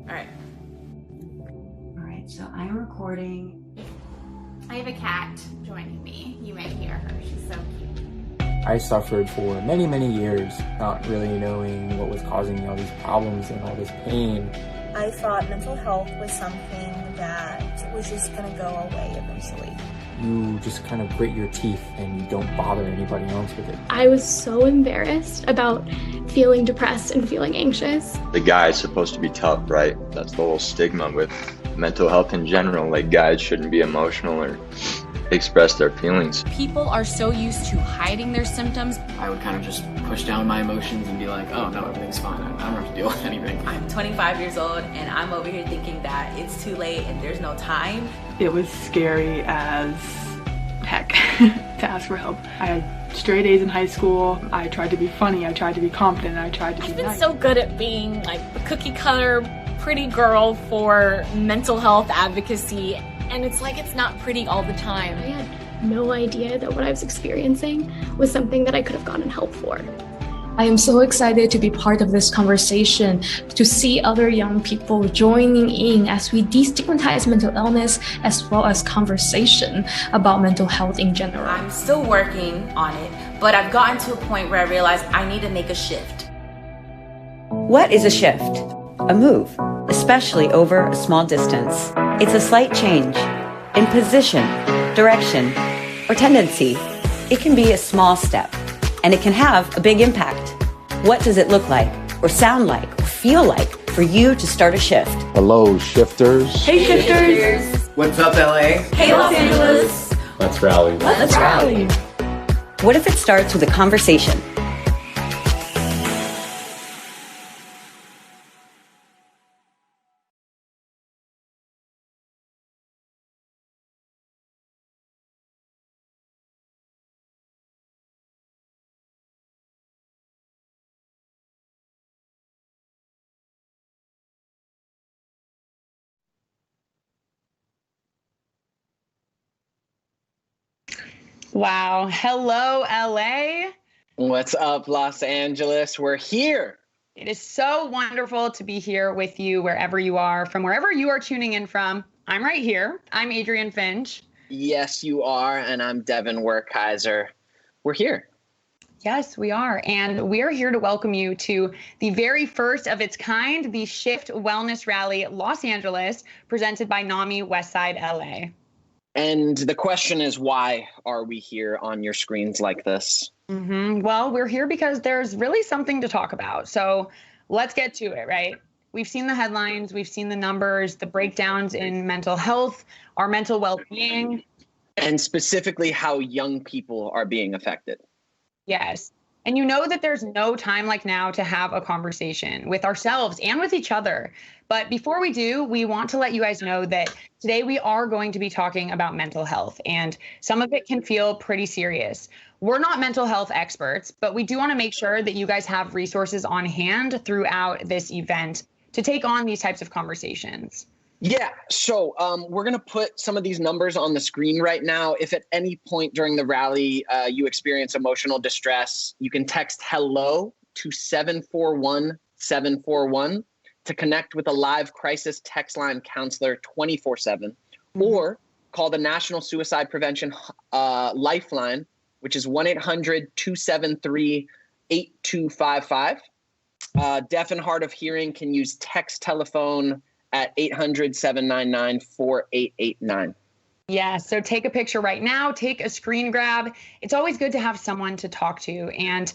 All right. All right, so I'm recording. I have a cat joining me. You may hear her. She's so cute. I suffered for many, many years, not really knowing what was causing me all these problems and all this pain. I thought mental health was something that was just going to go away eventually. You just kind of grit your teeth and you don't bother anybody else with it. I was so embarrassed about feeling depressed and feeling anxious. The guy is supposed to be tough, right? That's the whole stigma with mental health in general. Like, guys shouldn't be emotional or express their feelings. People are so used to hiding their symptoms. I would kind of just push down my emotions and be like, oh no, everything's fine. I don't have to deal with anything. I'm 25 years old and I'm over here thinking that it's too late and there's no time. It was scary as heck to ask for help. I had straight A's in high school. I tried to be funny. I tried to be confident. I tried to be I've been nice. so good at being like the cookie cutter pretty girl for mental health advocacy. And it's like, it's not pretty all the time. I had no idea that what I was experiencing was something that I could have gotten help for. I am so excited to be part of this conversation, to see other young people joining in as we destigmatize mental illness as well as conversation about mental health in general. I'm still working on it, but I've gotten to a point where I realized I need to make a shift. What is a shift? A move, especially over a small distance. It's a slight change in position, direction, or tendency. It can be a small step, and it can have a big impact. What does it look like, or sound like, or feel like for you to start a shift? Hello, shifters. Hey, shifters. What's up, LA? Hey, Los Angeles. Let's rally. Let's rally. What if it starts with a conversation? Wow. Hello, LA. What's up, Los Angeles? We're here. It is so wonderful to be here with you wherever you are, from wherever you are tuning in from. I'm right here. I'm Adrienne Finch. Yes, you are. And I'm Devin Werkheiser. We're here. Yes, we are. And we are here to welcome you to the very first of its kind, the Shift Wellness Rally Los Angeles, presented by NAMI Westside LA. And the question is, why are we here on your screens like this? Well, we're here because there's really something to talk about. So let's get to it, right? We've seen the headlines, we've seen the numbers, the breakdowns in mental health, our mental well-being. And specifically how young people are being affected. Yes. And you know that there's no time like now to have a conversation with ourselves and with each other. But before we do, we want to let you guys know that today we are going to be talking about mental health, and some of it can feel pretty serious. We're not mental health experts, but we do want to make sure that you guys have resources on hand throughout this event to take on these types of conversations. Yeah, so we're going to put some of these numbers on the screen right now. If at any point during the rally you experience emotional distress, you can text HELLO to 741-741 to connect with a live crisis text line counselor 24/7, or call the National Suicide Prevention Lifeline, which is 1-800-273-8255. Deaf and hard of hearing can use text telephone at 800-799-4889. Yeah, so take a picture right now, take a screen grab. It's always good to have someone to talk to. And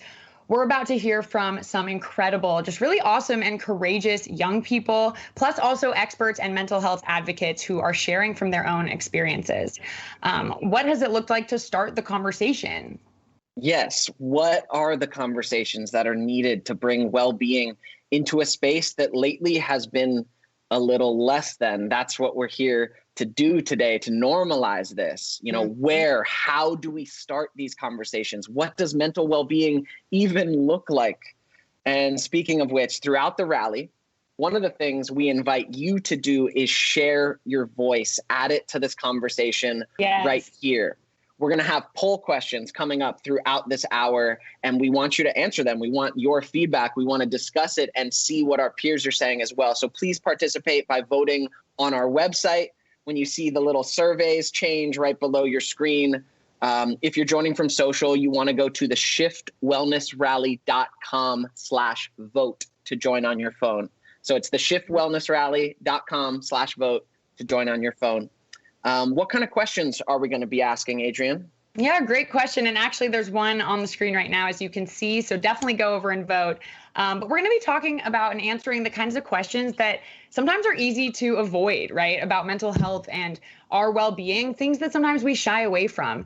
we're about to hear from some incredible, just really awesome and courageous young people, plus also experts and mental health advocates who are sharing from their own experiences. What has it looked like to start the conversation? Yes. What are the conversations that are needed to bring well-being into a space that lately has been a little less than? That's what we're here to do today, to normalize this. You know, how do we start these conversations? What does mental well-being even look like? And speaking of which, throughout the rally, one of the things we invite you to do is share your voice, add it to this conversation right here. We're going to have poll questions coming up throughout this hour, and we want you to answer them. We want your feedback. We want to discuss it and see what our peers are saying as well. So please participate by voting on our website. When you see the little surveys change right below your screen, if you're joining from social, you want to go to the shiftwellnessrally.com/vote to join on your phone. So it's the shiftwellnessrally.com/vote to join on your phone. What kind of questions are we going to be asking, Adrienne? Yeah, great question. And actually, there's one on the screen right now, as you can see. So definitely go over and vote. But we're going to be talking about and answering the kinds of questions that sometimes are easy to avoid, right? About mental health and our well-being, things that sometimes we shy away from,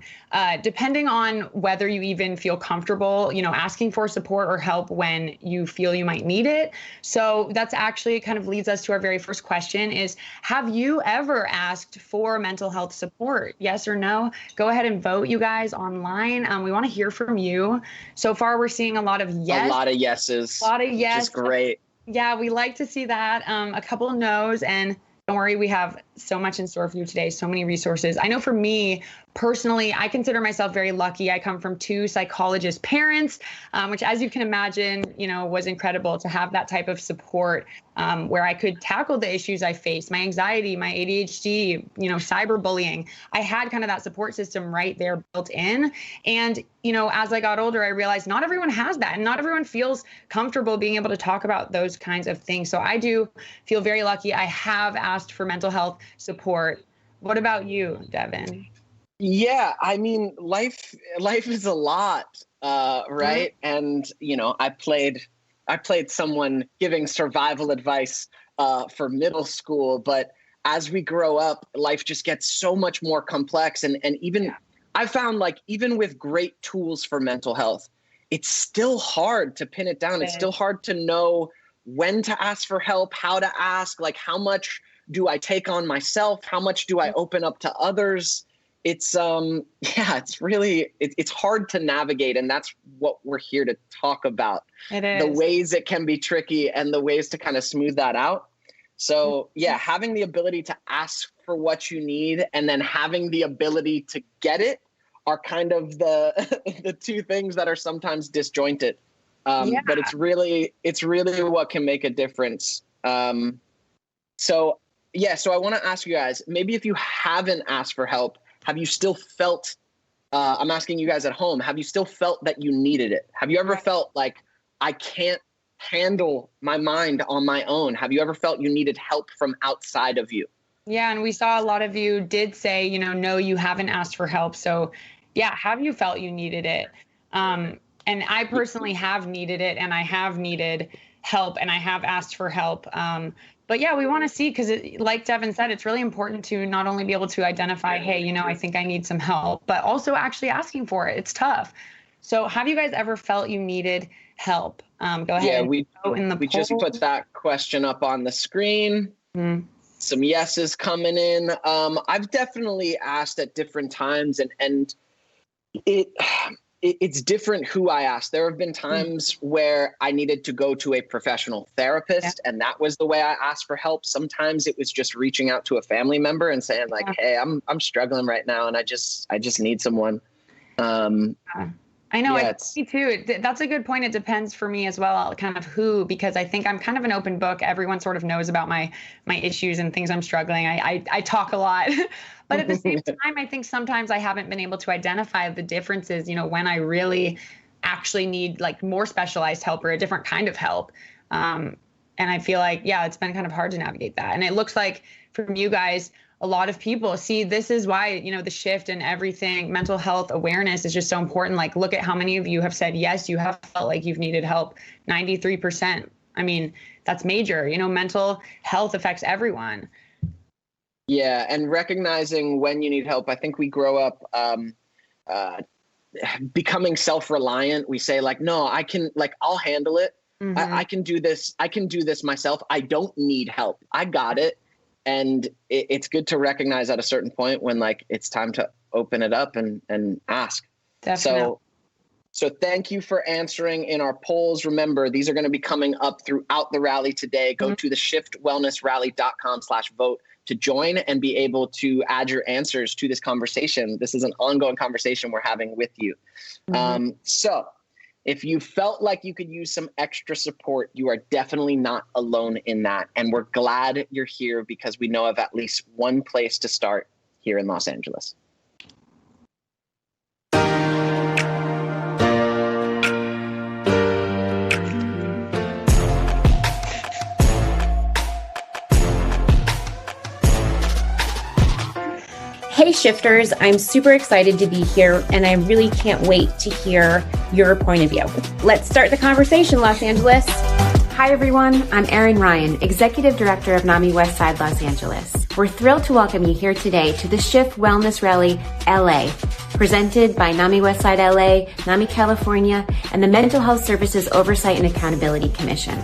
depending on whether you even feel comfortable, asking for support or help when you feel you might need it. So that's actually kind of leads us to our very first question is, have you ever asked for mental health support? Yes or no? Go ahead and vote, you guys, online. We want to hear from you. So far, we're seeing a lot of yes. A lot of yeses. A lot of yes. Which is great. Yeah, we like to see that. A couple of no's, and don't worry, we have so much in store for you today, so many resources. I know for me personally, I consider myself very lucky. I come from 2 psychologist parents, which, as you can imagine, was incredible to have that type of support where I could tackle the issues I face, my anxiety, my ADHD, cyberbullying. I had kind of that support system right there built in. And, as I got older, I realized not everyone has that, and not everyone feels comfortable being able to talk about those kinds of things. So I do feel very lucky. I have asked for mental health support. What about you, Devin? Yeah, I mean, life is a lot, right? And I played someone giving survival advice for middle school, but as we grow up, life just gets so much more complex. And even I found, like, even with great tools for mental health, it's still hard to pin it down. It's still hard to know when to ask for help, how to ask, like, how much do I take on myself? How much do I open up to others? It's it's hard to navigate, and that's what we're here to talk about. It is. The ways it can be tricky and the ways to kind of smooth that out. So having the ability to ask for what you need and then having the ability to get it are kind of the 2 things that are sometimes disjointed. But it's really what can make a difference. So I want to ask you guys, maybe if you haven't asked for help, have you still felt, I'm asking you guys at home, have you still felt that you needed it? Have you ever felt like, I can't handle my mind on my own? Have you ever felt you needed help from outside of you? Yeah, and we saw a lot of you did say, no, you haven't asked for help. So have you felt you needed it? And I personally have needed it, and I have needed help, and I have asked for help. But we want to see, because like Devin said, it's really important to not only be able to identify, hey, I think I need some help, but also actually asking for it. It's tough. So have you guys ever felt you needed help? Go ahead. Yeah, we just put that question up on the screen. Mm-hmm. Some yeses coming in. I've definitely asked at different times, and it's different who I ask. There have been times where I needed to go to a professional therapist, and that was the way I asked for help. Sometimes it was just reaching out to a family member and saying, like, hey, I'm struggling right now, and I just need someone. I know, me too. That's a good point. It depends for me as well, kind of who, because I think I'm kind of an open book. Everyone sort of knows about my issues and things I'm struggling. I talk a lot, but at the same time, I think sometimes I haven't been able to identify the differences, when I really actually need like more specialized help or a different kind of help. And I feel like, it's been kind of hard to navigate that. And it looks like from you guys, a lot of people see this is why, the shift and everything, mental health awareness is just so important. Like, look at how many of you have said, yes, you have felt like you've needed help. 93%. I mean, that's major. Mental health affects everyone. Yeah. And recognizing when you need help. I think we grow up becoming self-reliant. We say, like, no, I'll handle it. Mm-hmm. I can do this. I can do this myself. I don't need help. I got it. And it's good to recognize at a certain point when, like, it's time to open it up and ask. Definitely. So So thank you for answering in our polls. Remember, these are going to be coming up throughout the rally today. Go to the shiftwellnessrally.com/vote to join and be able to add your answers to this conversation. This is an ongoing conversation we're having with you. So if you felt like you could use some extra support, you are definitely not alone in that. And we're glad you're here because we know of at least one place to start here in Los Angeles. Hey shifters, I'm super excited to be here and I really can't wait to hear your point of view. Let's start the conversation, Los Angeles. Hi everyone, I'm Erin Ryan, Executive Director of NAMI Westside Los Angeles. We're thrilled to welcome you here today to the Shift Wellness Rally LA, presented by NAMI Westside LA, NAMI California, and the Mental Health Services Oversight and Accountability Commission.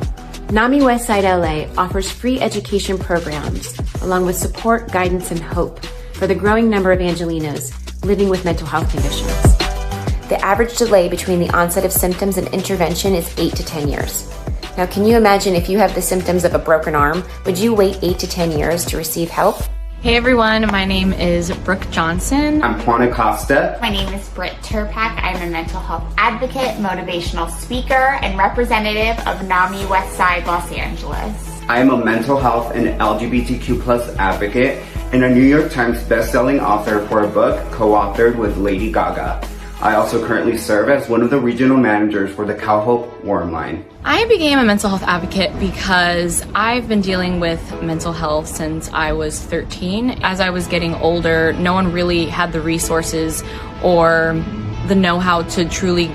NAMI Westside LA offers free education programs along with support, guidance, and hope for the growing number of Angelinos living with mental health conditions. The average delay between the onset of symptoms and intervention is 8 to 10 years. Now, can you imagine if you have the symptoms of a broken arm, would you wait 8 to 10 years to receive help? Hey everyone, my name is Brooke Johnson. I'm Juan Acosta. My name is Britt Turpak. I'm a mental health advocate, motivational speaker, and representative of NAMI Westside Los Angeles. I am a mental health and LGBTQ+ advocate and a New York Times bestselling author for a book co-authored with Lady Gaga. I also currently serve as one of the regional managers for the CalHope Warm Line. I became a mental health advocate because I've been dealing with mental health since I was 13. As I was getting older, no one really had the resources or the know-how to truly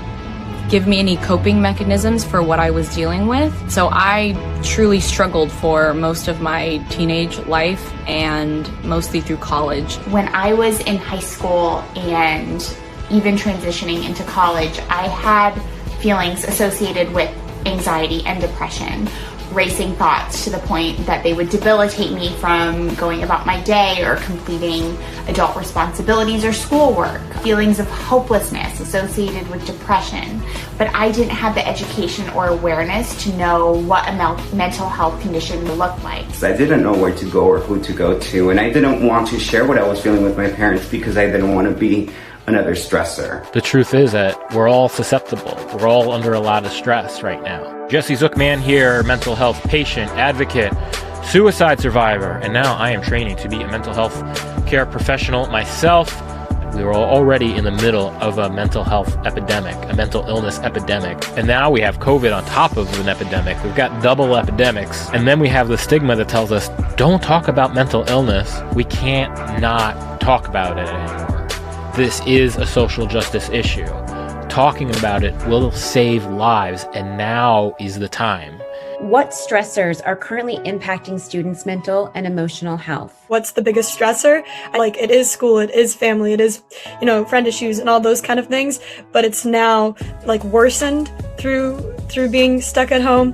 give me any coping mechanisms for what I was dealing with. So I truly struggled for most of my teenage life and mostly through college. When I was in high school and even transitioning into college, I had feelings associated with anxiety and depression, racing thoughts to the point that they would debilitate me from going about my day or completing adult responsibilities or schoolwork, feelings of hopelessness associated with depression. But I didn't have the education or awareness to know what a mental health condition would look like. I didn't know where to go or who to go to, and I didn't want to share what I was feeling with my parents because I didn't want to be another stressor. The truth is that we're all susceptible. We're all under a lot of stress right now. Jesse Zookman here, mental health patient, advocate, suicide survivor, and now I am training to be a mental health care professional myself. We were already in the middle of a mental health epidemic, a mental illness epidemic, and now we have COVID on top of an epidemic. We've got double epidemics, and then we have the stigma that tells us, don't talk about mental illness. We can't not talk about it anymore. This is a social justice issue. Talking about it will save lives, and now is the time. What stressors are currently impacting students' mental and emotional health? What's the biggest stressor? Like, it is school, it is family, it is, friend issues and all those kind of things, but it's now like worsened through being stuck at home.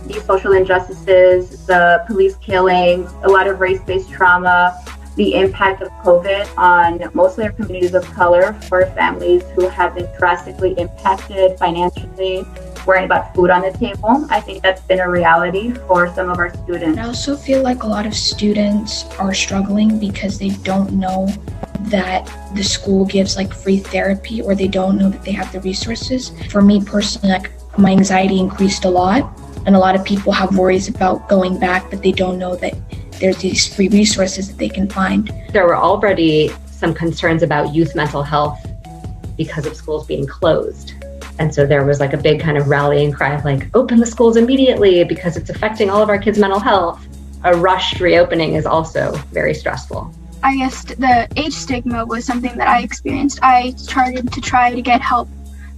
These social injustices, the police killing, a lot of race-based trauma, the impact of COVID on mostly our communities of color, for families who have been drastically impacted financially, worrying about food on the table. I think that's been a reality for some of our students. I also feel like a lot of students are struggling because they don't know that the school gives free therapy, or they don't know that they have the resources. For me personally, my anxiety increased a lot, and a lot of people have worries about going back, but they don't know that there's these free resources that they can find. There were already some concerns about youth mental health because of schools being closed. And so there was a big kind of rallying cry of open the schools immediately because it's affecting all of our kids' mental health. A rushed reopening is also very stressful. I guess the age stigma was something that I experienced. I started to try to get help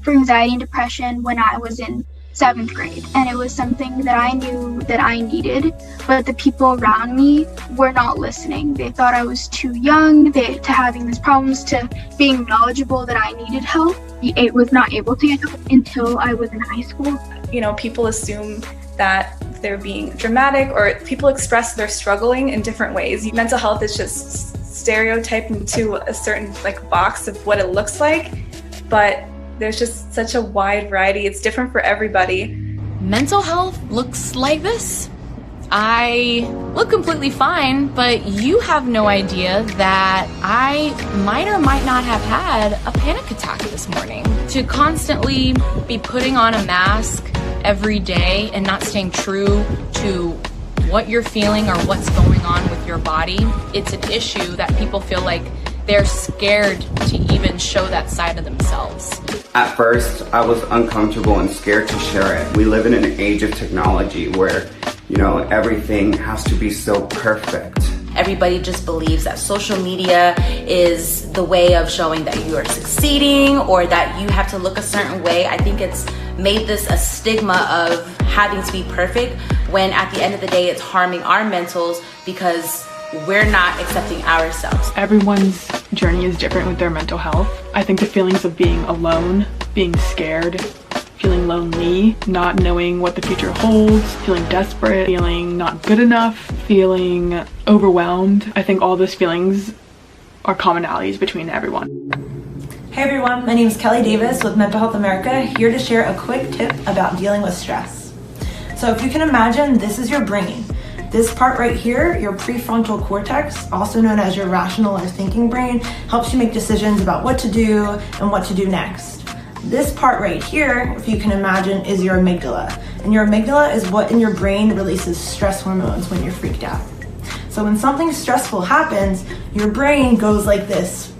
for anxiety and depression when I was in 7th grade, and it was something that I knew that I needed, but the people around me were not listening. They thought I was too young to having these problems, to being knowledgeable that I needed help. I was not able to get help until I was in high school. People assume that they're being dramatic, or people express they're struggling in different ways. Mental health is just stereotyped into a certain box of what it looks like, but There's just such a wide variety. It's different for everybody. Mental health looks like this. I look completely fine, but you have no idea that I might or might not have had a panic attack this morning. To constantly be putting on a mask every day and not staying true to what you're feeling or what's going on with your body, it's an issue that people feel like they're scared to even show that side of themselves. At first, I was uncomfortable and scared to share it. We live in an age of technology where, everything has to be so perfect. Everybody just believes that social media is the way of showing that you are succeeding or that you have to look a certain way. I think it's made this a stigma of having to be perfect, when at the end of the day, it's harming our mentals because we're not accepting ourselves. Everyone's journey is different with their mental health. I think the feelings of being alone, being scared, feeling lonely, not knowing what the future holds, feeling desperate, feeling not good enough, feeling overwhelmed. I think all those feelings are commonalities between everyone. Hey everyone, my name is Kelly Davis with Mental Health America, here to share a quick tip about dealing with stress. So if you can imagine, this is your brain. This part right here, your prefrontal cortex, also known as your rational or thinking brain, helps you make decisions about what to do and what to do next. This part right here, if you can imagine, is your amygdala. And your amygdala is what in your brain releases stress hormones when you're freaked out. So when something stressful happens, your brain goes like this,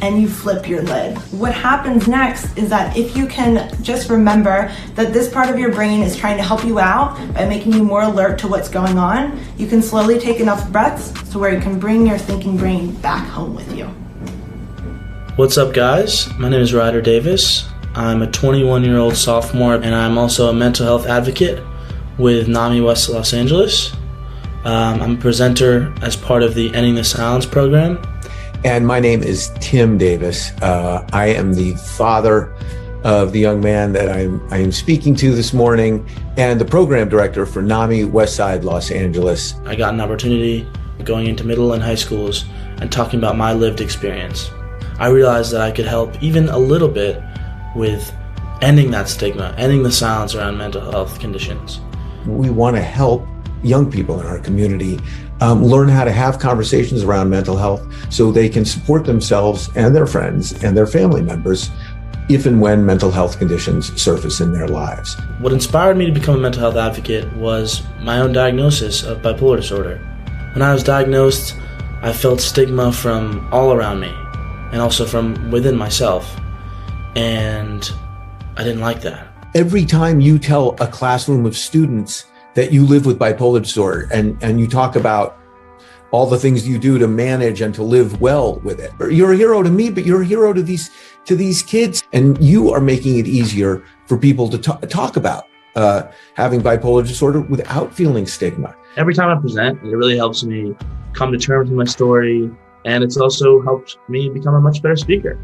and you flip your lid. What happens next is that if you can just remember that this part of your brain is trying to help you out by making you more alert to what's going on, you can slowly take enough breaths to where you can bring your thinking brain back home with you. What's up, guys? My name is Ryder Davis. I'm a 21-year-old sophomore, and I'm also a mental health advocate with NAMI West Los Angeles. I'm a presenter as part of the Ending the Silence program. And my name is Tim Davis. I am the father of the young man that I am speaking to this morning, and the program director for NAMI Westside Los Angeles. I got an opportunity going into middle and high schools and talking about my lived experience. I realized that I could help even a little bit with ending that stigma, ending the silence around mental health conditions. We want to help young people in our community learn how to have conversations around mental health so they can support themselves and their friends and their family members if and when mental health conditions surface in their lives. What inspired me to become a mental health advocate was my own diagnosis of bipolar disorder. When I was diagnosed, I felt stigma from all around me and also from within myself, and I didn't like that. Every time you tell a classroom of students that you live with bipolar disorder and you talk about all the things you do to manage and to live well with it, you're a hero to me, but you're a hero to these kids, and you are making it easier for people to talk about having bipolar disorder without feeling stigma. Every time I present, it really helps me come to terms with my story, and it's also helped me become a much better speaker.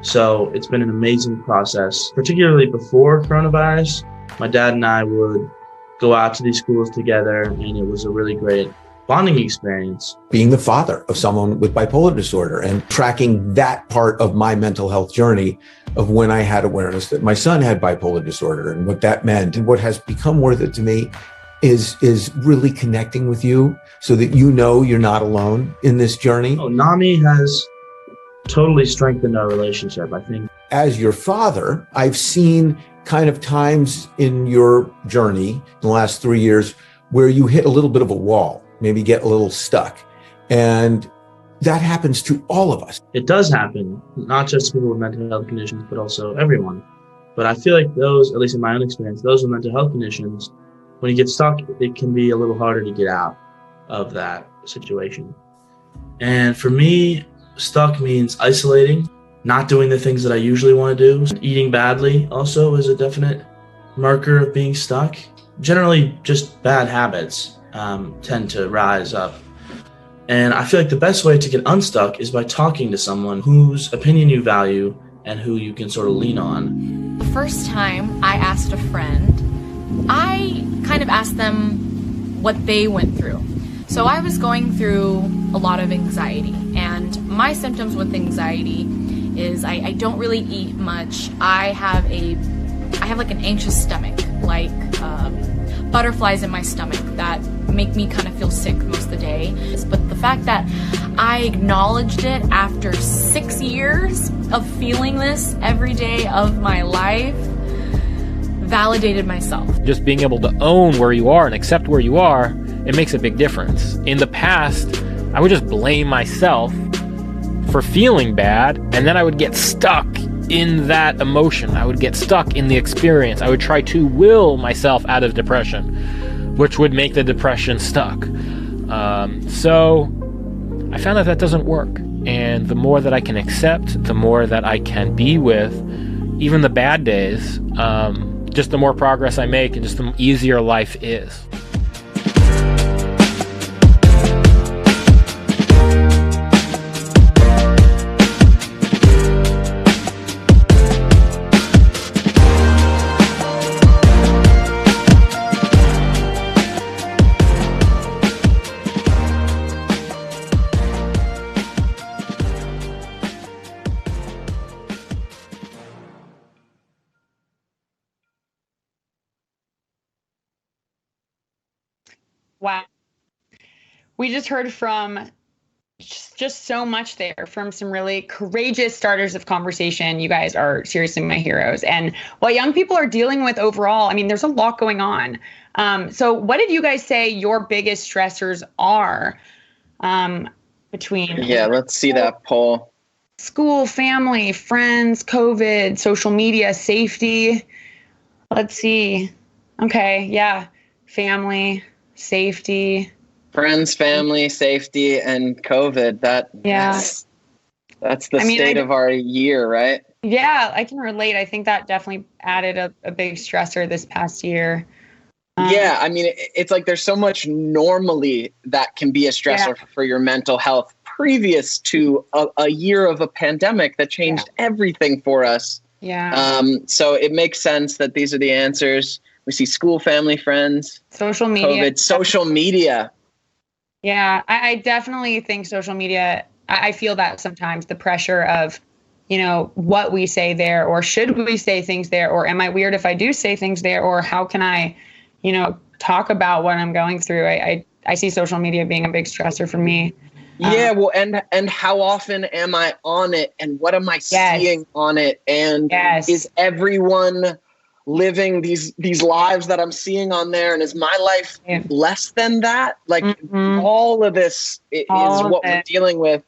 So it's been an amazing process, particularly before coronavirus. My dad and I would go out to these schools together, and it was a really great bonding experience. Being the father of someone with bipolar disorder and tracking that part of my mental health journey of when I had awareness that my son had bipolar disorder and what that meant, and what has become worth it to me is really connecting with you so that you know you're not alone in this journey. NAMI has totally strengthened our relationship, I think. As your father, I've seen kind of times in your journey in the last 3 years where you hit a little bit of a wall, maybe get a little stuck. And that happens to all of us. It does happen, not just people with mental health conditions, but also everyone. But I feel like those, at least in my own experience, those with mental health conditions, when you get stuck, it can be a little harder to get out of that situation. And for me, stuck means isolating, not doing the things that I usually want to do. Eating badly also is a definite marker of being stuck. Generally, just bad habits tend to rise up. And I feel like the best way to get unstuck is by talking to someone whose opinion you value and who you can sort of lean on. The first time I asked a friend, I kind of asked them what they went through. So I was going through a lot of anxiety, and my symptoms with anxiety is I don't really eat much. I have like an anxious stomach, like butterflies in my stomach that make me kind of feel sick most of the day. But the fact that I acknowledged it after 6 years of feeling this every day of my life validated myself. Just being able to own where you are and accept where you are, it makes a big difference. In the past, I would just blame myself for feeling bad, and then I would get stuck in that emotion. I would get stuck in the experience. I would try to will myself out of depression, which would make the depression stuck. So I found that doesn't work. And the more that I can accept, the more that I can be with, even the bad days, just the more progress I make and just the easier life is. Wow. We just heard from just so much there from some really courageous starters of conversation. You guys are seriously my heroes. And what young people are dealing with overall, I mean, there's a lot going on. So what did you guys say your biggest stressors are between? Yeah, let's see that poll. School, family, friends, COVID, social media, safety. Let's see. Okay, yeah. Family, safety. Friends, family, safety, and COVID. That's the state of our year, right? Yeah, I can relate. I think that definitely added a big stressor this past year. Yeah, I mean, it's like there's so much normally that can be a stressor for your mental health previous to a year of a pandemic that changed everything for us. Yeah. So it makes sense that these are the answers. We see school, family, friends, social media, COVID, social media. Yeah, I definitely think social media, I feel that sometimes, the pressure of, you know, what we say there, or should we say things there, or am I weird if I do say things there, or how can I, you know, talk about what I'm going through? I see social media being a big stressor for me. Yeah, well, and how often am I on it, and what am I seeing on it, and is everyone living these lives that I'm seeing on there, and is my life less than that? Like all of this is what we're dealing with.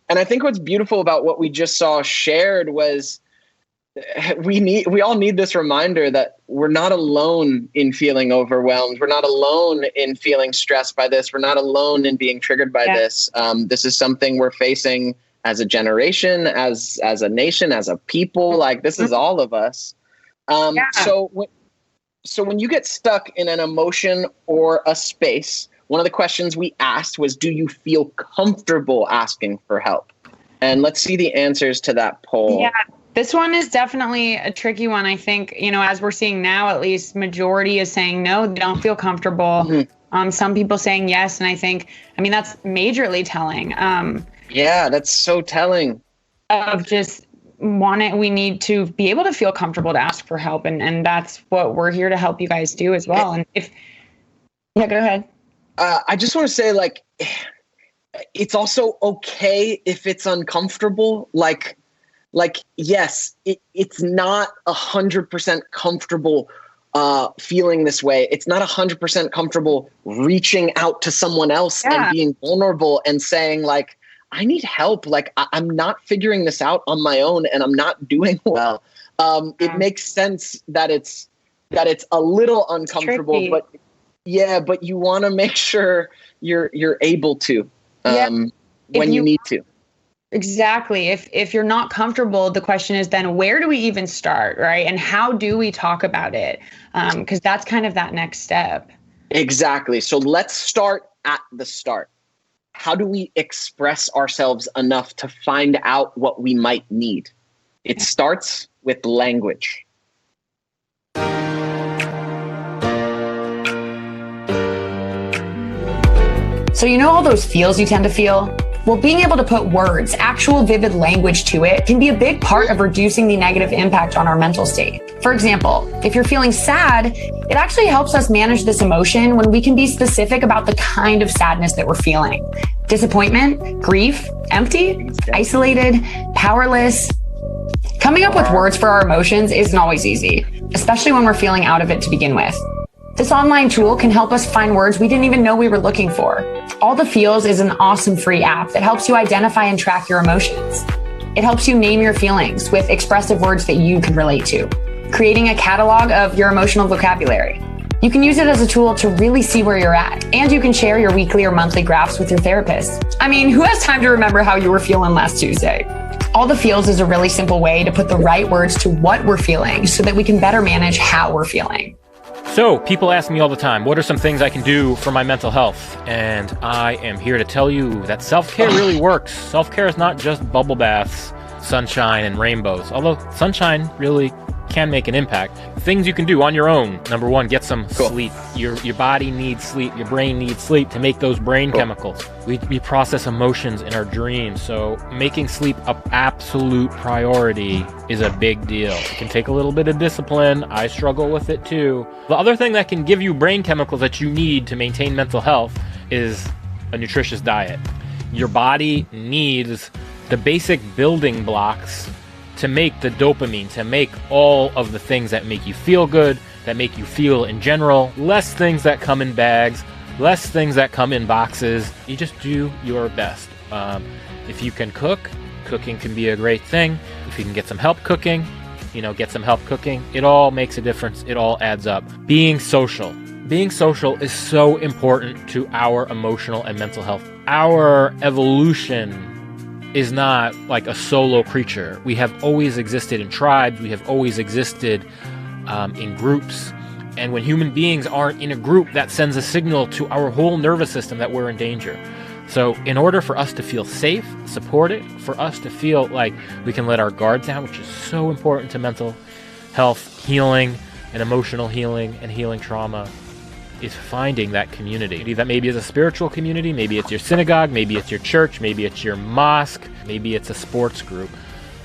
And I think what's beautiful about what we just saw shared was we all need this reminder that we're not alone in feeling overwhelmed. We're not alone in feeling stressed by this. We're not alone in being triggered by this. This is something we're facing as a generation, as a nation, as a people. Like, this is all of us. So when you get stuck in an emotion or a space, one of the questions we asked was, do you feel comfortable asking for help? And let's see the answers to that poll. Yeah, this one is definitely a tricky one. I think, you know, as we're seeing now, at least majority is saying no, they don't feel comfortable. Some people saying yes. And I think, I mean, that's majorly telling. Yeah, that's so telling. Of just we need to be able to feel comfortable to ask for help. And that's what we're here to help you guys do as well. And go ahead. I just want to say, like, it's also okay if it's uncomfortable. Like, yes, it's not 100% comfortable feeling this way. It's not 100% comfortable reaching out to someone else and being vulnerable and saying, like, I need help. Like, I'm not figuring this out on my own, and I'm not doing well. It makes sense that it's a little uncomfortable, but you want to make sure you're able to when you need to. Exactly. If you're not comfortable, the question is then where do we even start, right? And how do we talk about it? Because that's kind of that next step. Exactly. So let's start at the start. How do we express ourselves enough to find out what we might need? It starts with language. So you know all those feels you tend to feel? Well, being able to put words, actual vivid language to it, can be a big part of reducing the negative impact on our mental state. For example, if you're feeling sad, it actually helps us manage this emotion when we can be specific about the kind of sadness that we're feeling. Disappointment, grief, empty, isolated, powerless. Coming up with words for our emotions isn't always easy, especially when we're feeling out of it to begin with. This online tool can help us find words we didn't even know we were looking for. All the Feels is an awesome free app that helps you identify and track your emotions. It helps you name your feelings with expressive words that you can relate to, creating a catalog of your emotional vocabulary. You can use it as a tool to really see where you're at, and you can share your weekly or monthly graphs with your therapist. I mean, who has time to remember how you were feeling last Tuesday? All the Feels is a really simple way to put the right words to what we're feeling so that we can better manage how we're feeling. So, people ask me all the time, what are some things I can do for my mental health? And I am here to tell you that self-care really works. Self-care is not just bubble baths, sunshine, and rainbows. Although sunshine really can make an impact. Things you can do on your own. Number one, get some sleep. Your body needs sleep. Your brain needs sleep to make those brain chemicals. We process emotions in our dreams. So making sleep an absolute priority is a big deal. It can take a little bit of discipline. I struggle with it too. The other thing that can give you brain chemicals that you need to maintain mental health is a nutritious diet. Your body needs the basic building blocks to make the dopamine, to make all of the things that make you feel good, that make you feel in general. Less things that come in bags, less things that come in boxes. You just do your best. If you can cook, cooking can be a great thing. If you can get some help cooking, get some help cooking. It all makes a difference. It all adds up. Being social. Being social is so important to our emotional and mental health. Our evolution is not like a solo creature. We have always existed in tribes. We have always existed in groups. And when human beings aren't in a group, that sends a signal to our whole nervous system that we're in danger. So in order for us to feel safe, supported, for us to feel like we can let our guard down, which is so important to mental health, healing, and emotional healing, and healing trauma, is finding that community. That maybe is a spiritual community, maybe it's your synagogue, maybe it's your church, maybe it's your mosque, maybe it's a sports group.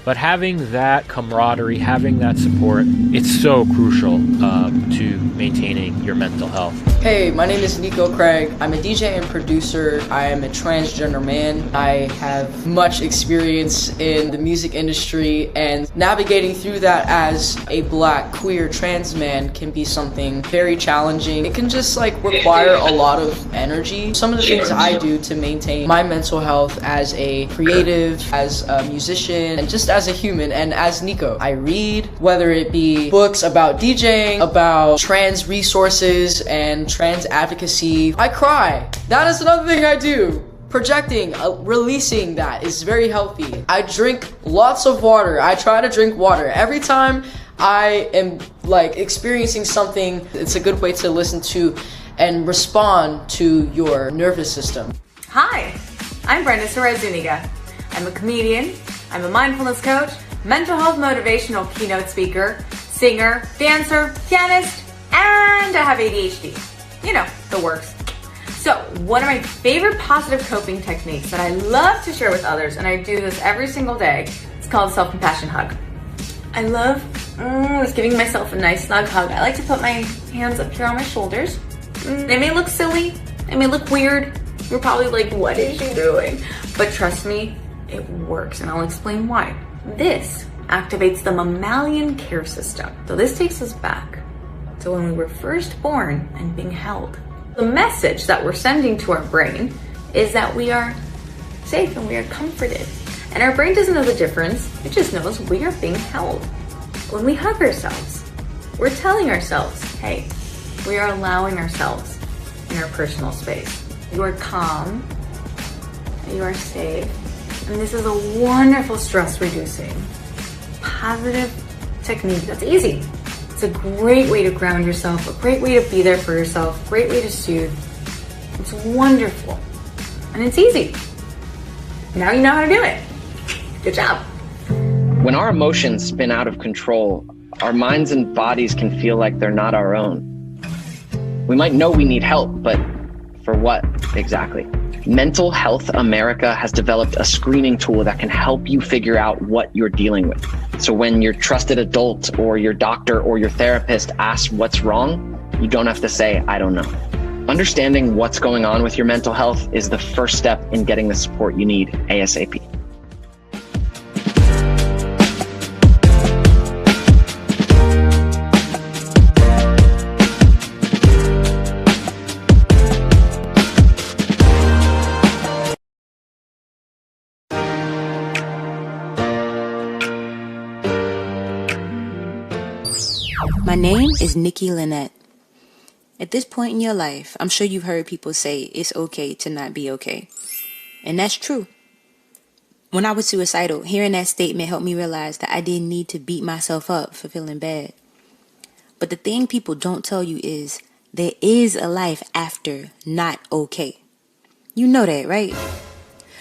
But having that camaraderie, having that support, it's so crucial to maintaining your mental health. Hey, my name is Nico Craig. I'm a DJ and producer. I am a transgender man. I have much experience in the music industry, and navigating through that as a black, queer, trans man can be something very challenging. It can just require a lot of energy. Some of the things I do to maintain my mental health as a creative, as a musician, and just as a human and as Nico. I read, whether it be books about DJing, about trans resources and trans advocacy. I cry. That is another thing I do. Projecting, releasing that is very healthy. I drink lots of water. I try to drink water. Every time I am experiencing something, it's a good way to listen to and respond to your nervous system. Hi, I'm Brenda Sorez-Zuniga. I'm a comedian, I'm a mindfulness coach, mental health motivational keynote speaker, singer, dancer, pianist, and I have ADHD. The works. So one of my favorite positive coping techniques that I love to share with others, and I do this every single day, it's called self-compassion hug. I love giving myself a nice snug hug. I like to put my hands up here on my shoulders. They may look silly, they may look weird. You're probably like, what is she doing? But trust me, it works, and I'll explain why. This activates the mammalian care system. So this takes us back to when we were first born and being held. The message that we're sending to our brain is that we are safe and we are comforted. And our brain doesn't know the difference, it just knows we are being held. When we hug ourselves, we're telling ourselves, hey, we are allowing ourselves in our personal space. You are calm, you are safe, and this is a wonderful stress reducing, positive technique that's easy. It's a great way to ground yourself, a great way to be there for yourself, a great way to soothe. It's wonderful, and it's easy. Now you know how to do it. Good job. When our emotions spin out of control, our minds and bodies can feel like they're not our own. We might know we need help, but For what exactly? Mental Health America has developed a screening tool that can help you figure out what you're dealing with. So when your trusted adult or your doctor or your therapist asks what's wrong, you don't have to say, I don't know. Understanding what's going on with your mental health is the first step in getting the support you need ASAP. My name is Nikki Lynette. At this point in your life, I'm sure you've heard people say it's okay to not be okay. And that's true. When I was suicidal, hearing that statement helped me realize that I didn't need to beat myself up for feeling bad. But the thing people don't tell you is there is a life after not okay. You know that, right?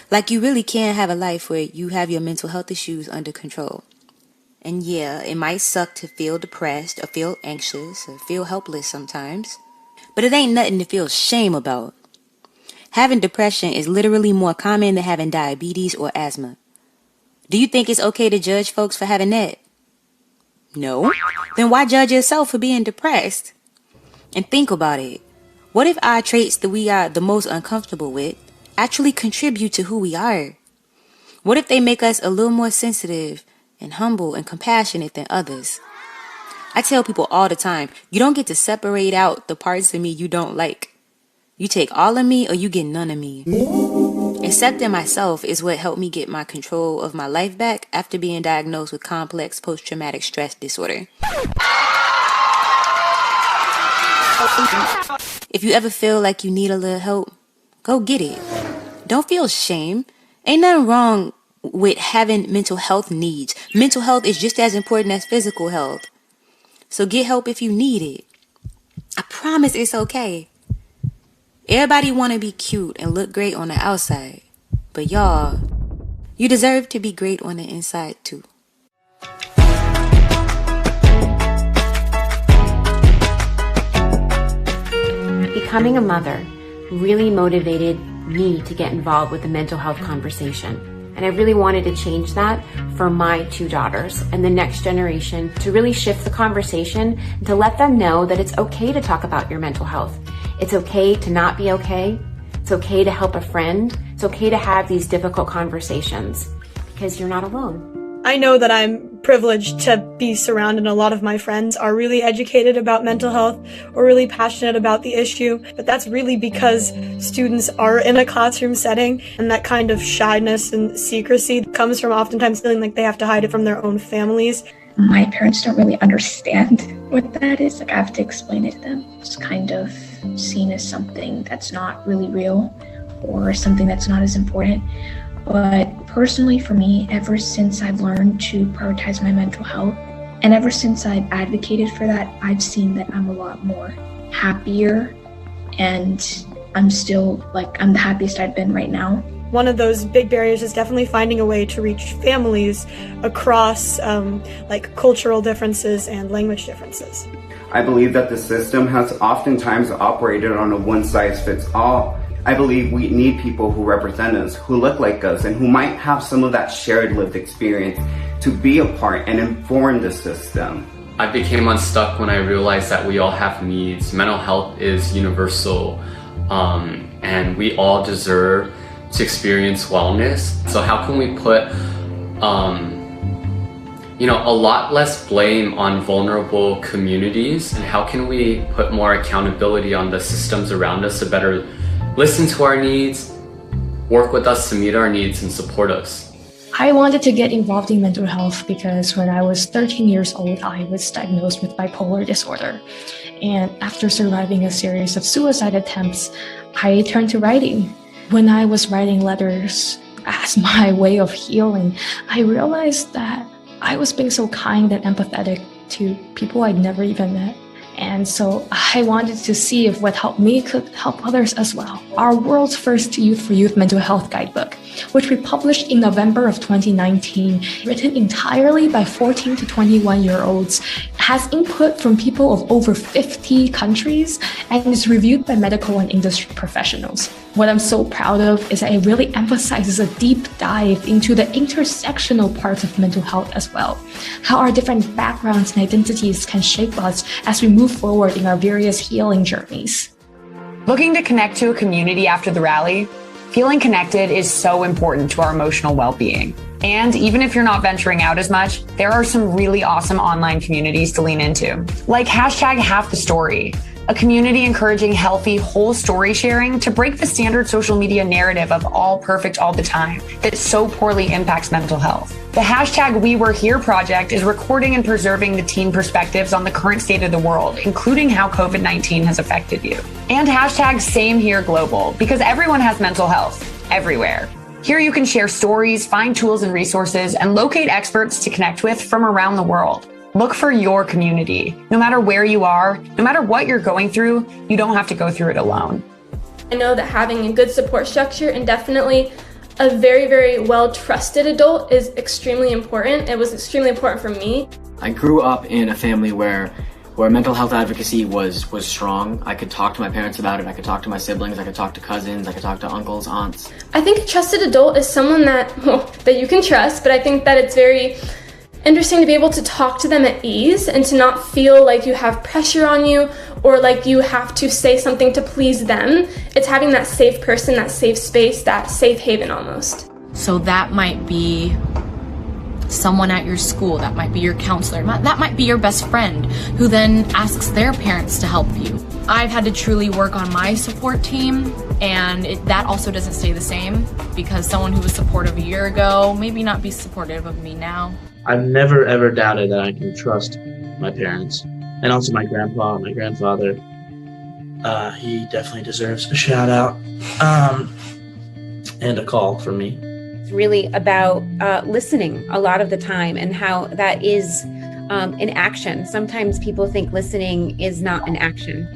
Like you really can have a life where you have your mental health issues under control. And yeah, it might suck to feel depressed or feel anxious or feel helpless sometimes. But it ain't nothing to feel shame about. Having depression is literally more common than having diabetes or asthma. Do you think it's okay to judge folks for having that? No? Then why judge yourself for being depressed? And think about it. What if our traits that we are the most uncomfortable with actually contribute to who we are? What if they make us a little more sensitive and humble and compassionate than others? I tell people all the time, you don't get to separate out the parts of me you don't like. You take all of me or you get none of me. Accepting myself is what helped me get my control of my life back after being diagnosed with complex post-traumatic stress disorder. If you ever feel like you need a little help, go get it. Don't feel shame. Ain't nothing wrong with having mental health needs. Mental health is just as important as physical health. So get help if you need it. I promise it's okay. Everybody want to be cute and look great on the outside. But y'all, you deserve to be great on the inside too. Becoming a mother really motivated me to get involved with the mental health conversation. And I really wanted to change that for my two daughters and the next generation, to really shift the conversation and to let them know that it's okay to talk about your mental health. It's okay to not be okay. It's okay to help a friend. It's okay to have these difficult conversations because you're not alone. I know that I'm privileged to be surrounded, and a lot of my friends are really educated about mental health or really passionate about the issue, but that's really because students are in a classroom setting, and that kind of shyness and secrecy comes from oftentimes feeling like they have to hide it from their own families. My parents don't really understand what that is. Like, I have to explain it to them. It's kind of seen as something that's not really real or something that's not as important. But personally for me, ever since I've learned to prioritize my mental health, and ever since I've advocated for that, I've seen that I'm a lot more happier, and I'm still I'm the happiest I've been right now. One of those big barriers is definitely finding a way to reach families across cultural differences and language differences. I believe that the system has oftentimes operated on a one-size-fits-all. I believe we need people who represent us, who look like us, and who might have some of that shared lived experience to be a part and inform the system. I became unstuck when I realized that we all have needs. Mental health is universal, and we all deserve to experience wellness. So how can we put a lot less blame on vulnerable communities, and how can we put more accountability on the systems around us to better listen to our needs, work with us to meet our needs, and support us? I wanted to get involved in mental health because when I was 13 years old, I was diagnosed with bipolar disorder. And after surviving a series of suicide attempts, I turned to writing. When I was writing letters as my way of healing, I realized that I was being so kind and empathetic to people I'd never even met. And so I wanted to see if what helped me could help others as well. Our world's first Youth for Youth mental health guidebook, which we published in November of 2019, written entirely by 14 to 21-year-olds, has input from people of over 50 countries and is reviewed by medical and industry professionals. What I'm so proud of is that it really emphasizes a deep dive into the intersectional parts of mental health as well, how our different backgrounds and identities can shape us as we move forward in our various healing journeys. Looking to connect to a community after the rally? Feeling connected is so important to our emotional well-being. And even if you're not venturing out as much, there are some really awesome online communities to lean into, like #HalfTheStory, a community encouraging healthy, whole story sharing to break the standard social media narrative of all perfect all the time that so poorly impacts mental health. The #WeWereHere project is recording and preserving the teen perspectives on the current state of the world, including how COVID-19 has affected you. And #SameHereGlobal, because everyone has mental health, everywhere. Here you can share stories, find tools and resources, and locate experts to connect with from around the world. Look for your community. No matter where you are, no matter what you're going through, you don't have to go through it alone. I know that having a good support structure and definitely a very, very well-trusted adult is extremely important. It was extremely important for me. I grew up in a family where mental health advocacy was strong. I could talk to my parents about it. I could talk to my siblings. I could talk to cousins. I could talk to uncles, aunts. I think a trusted adult is someone that you can trust, but I think that it's very interesting to be able to talk to them at ease and to not feel like you have pressure on you or like you have to say something to please them. It's having that safe person, that safe space, that safe haven almost. So that might be someone at your school, that might be your counselor, that might be your best friend who then asks their parents to help you. I've had to truly work on my support team, and that also doesn't stay the same because someone who was supportive a year ago maybe not be supportive of me now. I've never ever doubted that I can trust my parents and also my grandpa, my grandfather. He definitely deserves a shout out and a call from me. It's really about listening a lot of the time and how that is an action. Sometimes people think listening is not an action.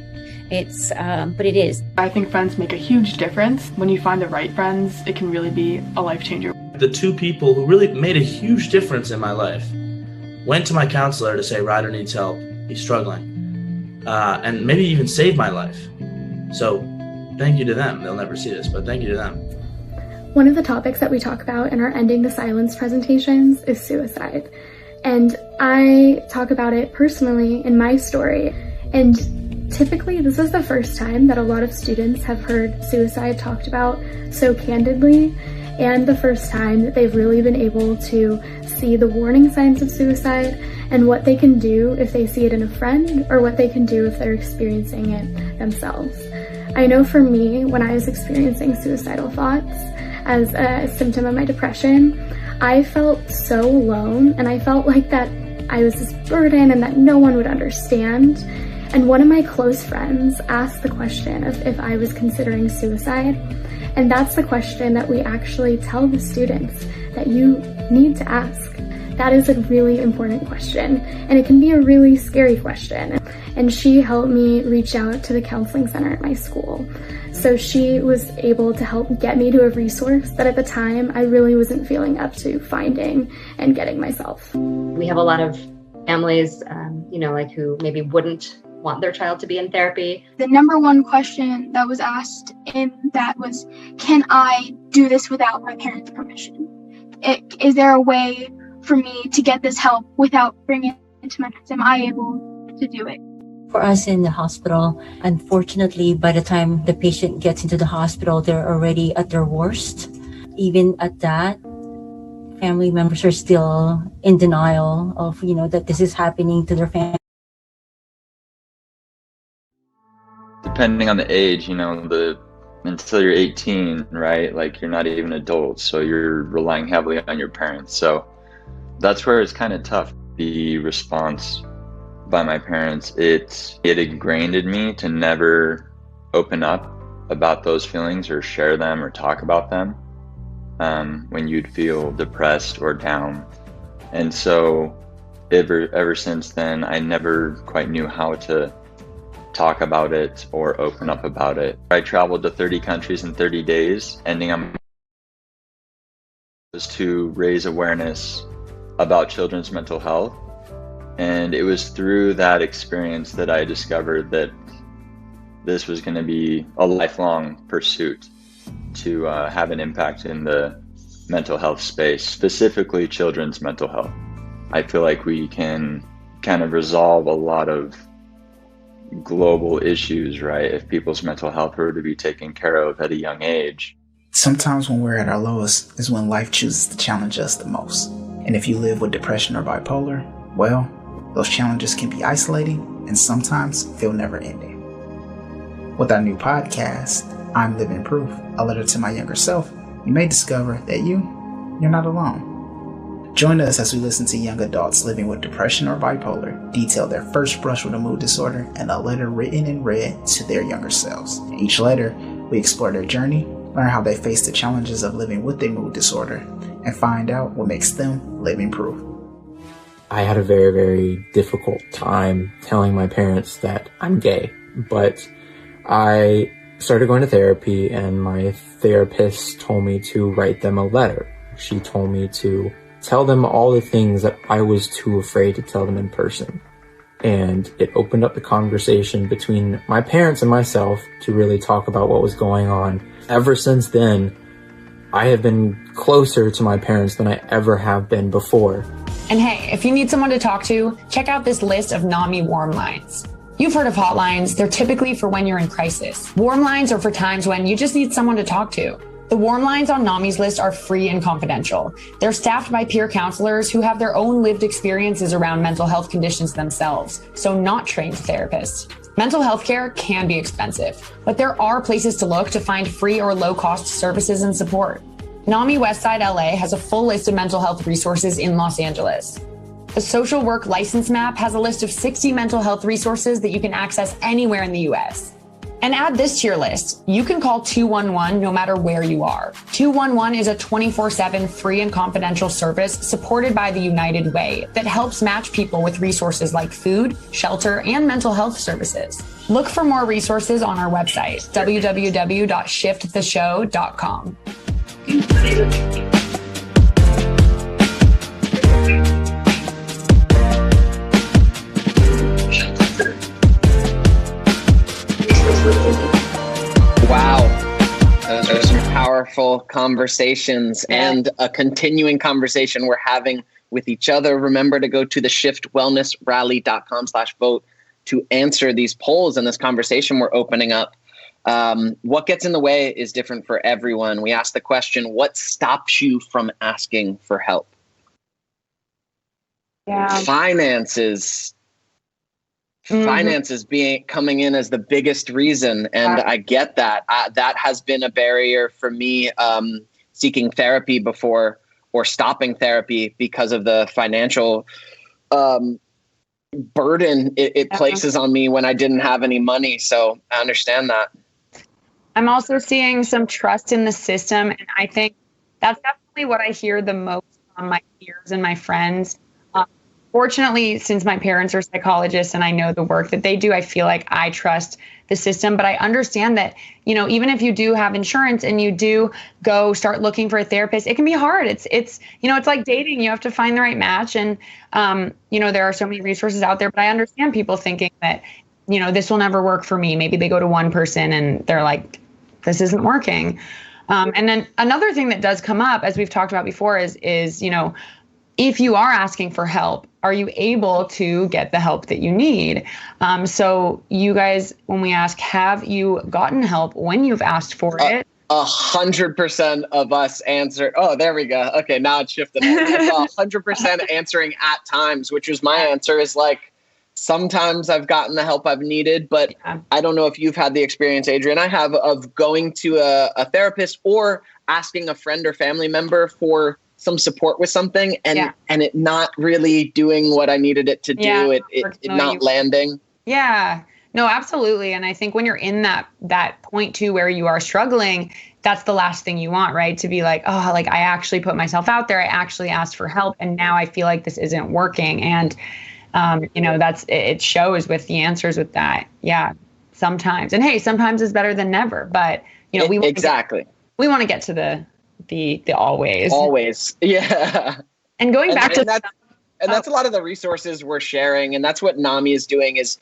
But it is. I think friends make a huge difference. When you find the right friends, it can really be a life changer. The two people who really made a huge difference in my life went to my counselor to say, Ryder needs help, he's struggling, and maybe even saved my life. So thank you to them. They'll never see this, but thank you to them. One of the topics that we talk about in our Ending the Silence presentations is suicide. And I talk about it personally in my story. And typically this is the first time that a lot of students have heard suicide talked about so candidly, and the first time that they've really been able to see the warning signs of suicide and what they can do if they see it in a friend or what they can do if they're experiencing it themselves. I know for me, when I was experiencing suicidal thoughts as a symptom of my depression, I felt so alone, and I felt like that I was this burden and that no one would understand. And one of my close friends asked the question of if I was considering suicide. And that's the question that we actually tell the students that you need to ask. That is a really important question, and it can be a really scary question. And she helped me reach out to the counseling center at my school. So she was able to help get me to a resource that at the time I really wasn't feeling up to finding and getting myself. We have a lot of families, who maybe wouldn't want their child to be in therapy. The number one question that was asked in that was, can I do this without my parents' permission? Is there a way for me to get this help without bringing it to my parents? Am I able to do it? For us in the hospital, unfortunately, by the time the patient gets into the hospital, they're already at their worst. Even at that, family members are still in denial of, that this is happening to their family. Depending on the age, until you're 18, right? Like you're not even adult, so you're relying heavily on your parents. So that's where it's kind of tough. The response by my parents, it ingrained in me to never open up about those feelings or share them or talk about them when you'd feel depressed or down. And so ever since then, I never quite knew how to talk about it or open up about it. I traveled to 30 countries in 30 days, ending on was to raise awareness about children's mental health. And it was through that experience that I discovered that this was going to be a lifelong pursuit to have an impact in the mental health space, specifically children's mental health. I feel like we can kind of resolve a lot of global issues, right? If people's mental health were to be taken care of at a young age. Sometimes when we're at our lowest is when life chooses to challenge us the most. And if you live with depression or bipolar, well, those challenges can be isolating and sometimes feel never ending. With our new podcast, I'm Living Proof, a letter to my younger self, you may discover that you're not alone. Join us as we listen to young adults living with depression or bipolar detail their first brush with a mood disorder and a letter written and read to their younger selves. In each letter, we explore their journey, learn how they face the challenges of living with a mood disorder, and find out what makes them living proof. I had a very, very difficult time telling my parents that I'm gay, but I started going to therapy and my therapist told me to write them a letter. She told me to tell them all the things that I was too afraid to tell them in person. And it opened up the conversation between my parents and myself to really talk about what was going on. Ever since then, I have been closer to my parents than I ever have been before. And hey, if you need someone to talk to, check out this list of NAMI warm lines. You've heard of hotlines. They're typically for when you're in crisis. Warm lines are for times when you just need someone to talk to. The warm lines on NAMI's list are free and confidential. They're staffed by peer counselors who have their own lived experiences around mental health conditions themselves, so not trained therapists. Mental health care can be expensive, but there are places to look to find free or low-cost services and support. NAMI Westside LA has a full list of mental health resources in Los Angeles. The Social Work License Map has a list of 60 mental health resources that you can access anywhere in the US. And add this to your list. You can call 211 no matter where you are. 211 is a 24/7 free and confidential service supported by the United Way that helps match people with resources like food, shelter, and mental health services. Look for more resources on our website, www.shifttheshow.com. Wow. Those are some powerful conversations and a continuing conversation we're having with each other. Remember to go to the shiftwellnessrally.com/vote to answer these polls and this conversation we're opening up. What gets in the way is different for everyone. We asked the question, what stops you from asking for help? Finances coming in as the biggest reason. And I get that. That has been a barrier for me seeking therapy before or stopping therapy because of the financial burden it places on me when I didn't have any money. So I understand that. I'm also seeing some trust in the system. And I think that's definitely what I hear the most from my peers and my friends. Fortunately, since my parents are psychologists and I know the work that they do, I feel like I trust the system. But I understand that, you know, even if you do have insurance and you do go start looking for a therapist, it can be hard. It's you know, it's like dating. You have to find the right match. And, you know, there are so many resources out there. But I understand people thinking that, you know, this will never work for me. Maybe they go to one person and they're like, this isn't working. And then another thing that does come up, as we've talked about before, is, you know, if you are asking for help, are you able to get the help that you need? So you guys, when we ask, have you gotten help when you've asked for it? 100% of us answer. Oh, there we go. Okay, now it's shifted. It's 100% answering at times, which was my answer, is like, sometimes I've gotten the help I've needed, but I don't know if you've had the experience, Adrian, I have, of going to a therapist or asking a friend or family member for some support with something and it not really doing what I needed it to do, it not landing. Yeah, no, absolutely. And I think when you're in that point too, where you are struggling, that's the last thing you want, right? To be like, oh, like I actually put myself out there. I actually asked for help and now I feel like this isn't working. And It shows with the answers with that. Yeah, sometimes. And hey, sometimes is better than never. But we want to get to the always. Always, yeah. And going back to that's a lot of the resources we're sharing, and that's what NAMI is doing. Is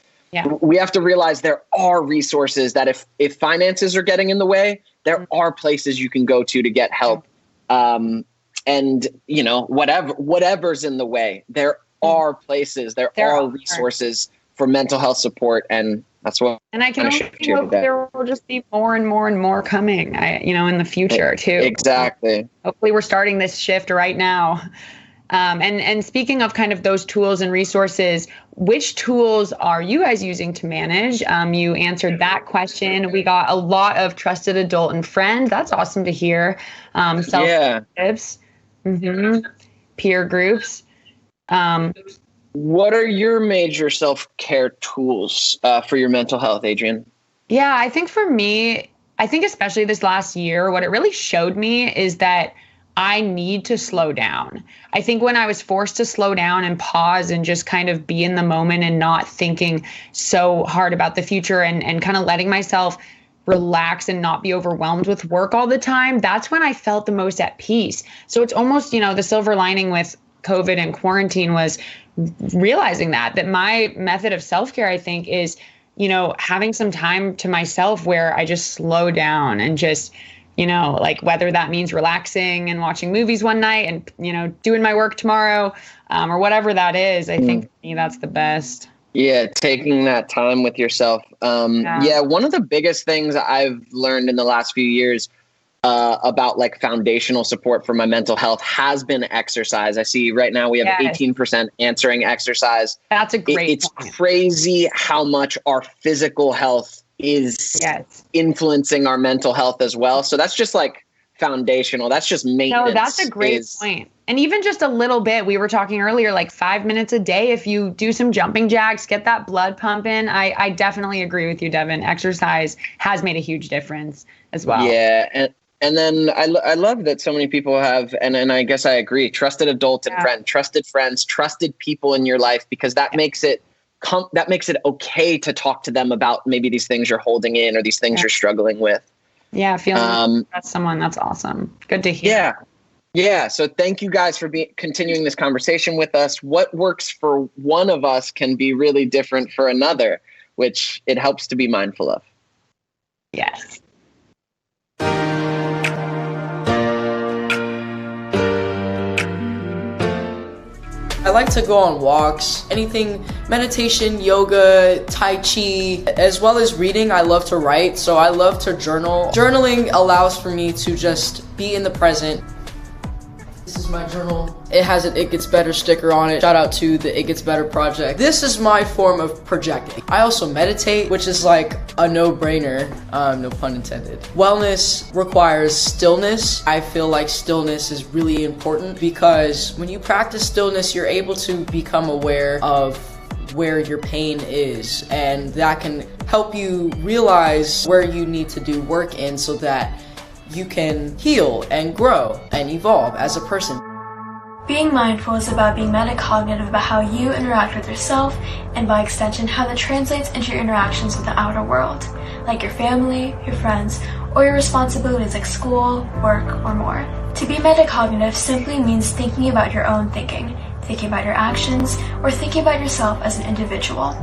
we have to realize there are resources that if finances are getting in the way, there are places you can go to get help. And whatever's in the way, there are places, there are resources for mental health support, and that's what. And I can only hope there will just be more and more and more coming, in the future too. Exactly. Hopefully, we're starting this shift right now. And speaking of kind of those tools and resources, which tools are you guys using to manage? You answered that question. We got a lot of trusted adult and friends. That's awesome to hear. Self-tips, peer groups. What are your major self-care tools for your mental health, Adrienne? Yeah, I think for me, especially this last year, what it really showed me is that I need to slow down. I think when I was forced to slow down and pause and just kind of be in the moment and not thinking so hard about the future and kind of letting myself relax and not be overwhelmed with work all the time, that's when I felt the most at peace. So it's almost, the silver lining with COVID and quarantine was realizing that my method of self-care, I think, is, having some time to myself where I just slow down and just, whether that means relaxing and watching movies one night and, doing my work tomorrow, or whatever that is, I think for me, that's the best. Yeah. Taking that time with yourself. One of the biggest things I've learned in the last few years about foundational support for my mental health has been exercise. I see right now we have 18% answering exercise. That's a great It's crazy how much our physical health is influencing our mental health as well. So that's just foundational. That's just maintenance. No, that's a great point. And even just a little bit, we were talking earlier, 5 minutes a day, if you do some jumping jacks, get that blood pumping. I definitely agree with you, Devin. Exercise has made a huge difference as well. Yeah. And then I love that so many people have, and I guess I agree, trusted adults and trusted friends, trusted people in your life, because that makes it okay to talk to them about maybe these things you're holding in or these things you're struggling with. Yeah, feeling that's someone. That's awesome. Good to hear. Yeah. So thank you guys for continuing this conversation with us. What works for one of us can be really different for another, which it helps to be mindful of. Yes. I like to go on walks, anything, meditation, yoga, tai chi, as well as reading. I love to write, so I love to journal. Journaling allows for me to just be in the present. This is my journal. It has an It Gets Better sticker on it. Shout out to the It Gets Better project. This is my form of projecting. I also meditate, which is a no-brainer, no pun intended. Wellness requires stillness. I feel like stillness is really important because when you practice stillness, you're able to become aware of where your pain is, and that can help you realize where you need to do work in so that you can heal and grow and evolve as a person. Being mindful is about being metacognitive about how you interact with yourself, and by extension, how that translates into your interactions with the outer world, like your family, your friends, or your responsibilities like school, work, or more. To be metacognitive simply means thinking about your own thinking about your actions, or thinking about yourself as an individual.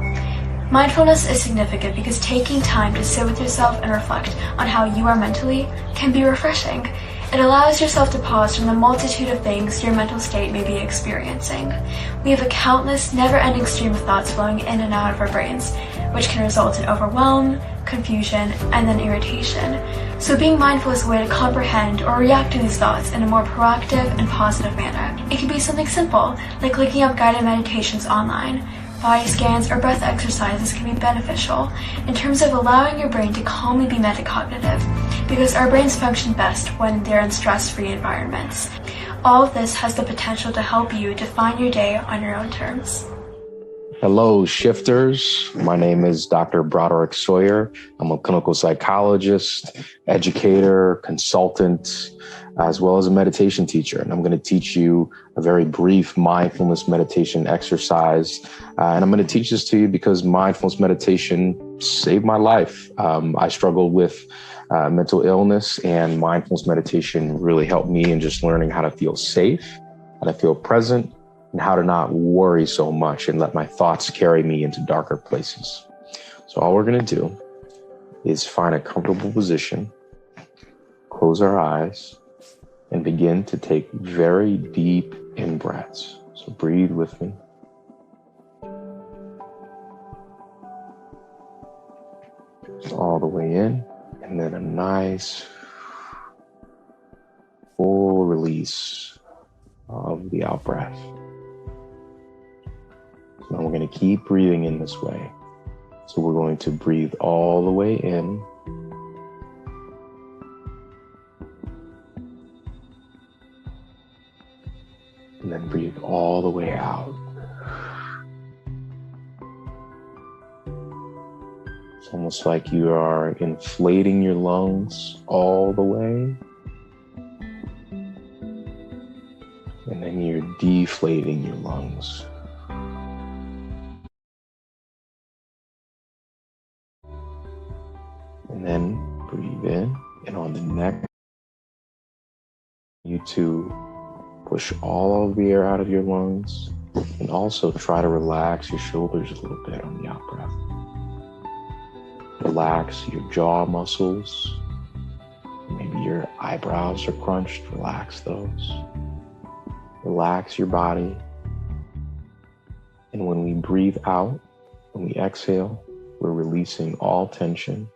Mindfulness is significant because taking time to sit with yourself and reflect on how you are mentally can be refreshing. It allows yourself to pause from the multitude of things your mental state may be experiencing. We have a countless, never-ending stream of thoughts flowing in and out of our brains, which can result in overwhelm, confusion, and then irritation. So being mindful is a way to comprehend or react to these thoughts in a more proactive and positive manner. It can be something simple, like looking up guided meditations online. Body scans or breath exercises can be beneficial in terms of allowing your brain to calmly be metacognitive, because our brains function best when they're in stress-free environments. All of this has the potential to help you define your day on your own terms. Hello, shifters. My name is Dr. Broderick Sawyer. I'm a clinical psychologist, educator, consultant, as well as a meditation teacher. And I'm going to teach you a very brief mindfulness meditation exercise. And I'm going to teach this to you because mindfulness meditation saved my life. I struggled with mental illness, and mindfulness meditation really helped me in just learning how to feel safe, how to feel present, and how to not worry so much and let my thoughts carry me into darker places. So all we're going to do is find a comfortable position, close our eyes, and begin to take very deep in breaths. So breathe with me. All the way in, and then a nice full release of the out breath. Now we're going to keep breathing in this way. So we're going to breathe all the way in. And then breathe all the way out. It's almost like you are inflating your lungs all the way. And then you're deflating your lungs. And then breathe in, and on the neck, you to push all of the air out of your lungs, and also try to relax your shoulders a little bit on the out breath. Relax your jaw muscles. Maybe your eyebrows are crunched, relax those. Relax your body. And when we breathe out, when we exhale, we're releasing all tension.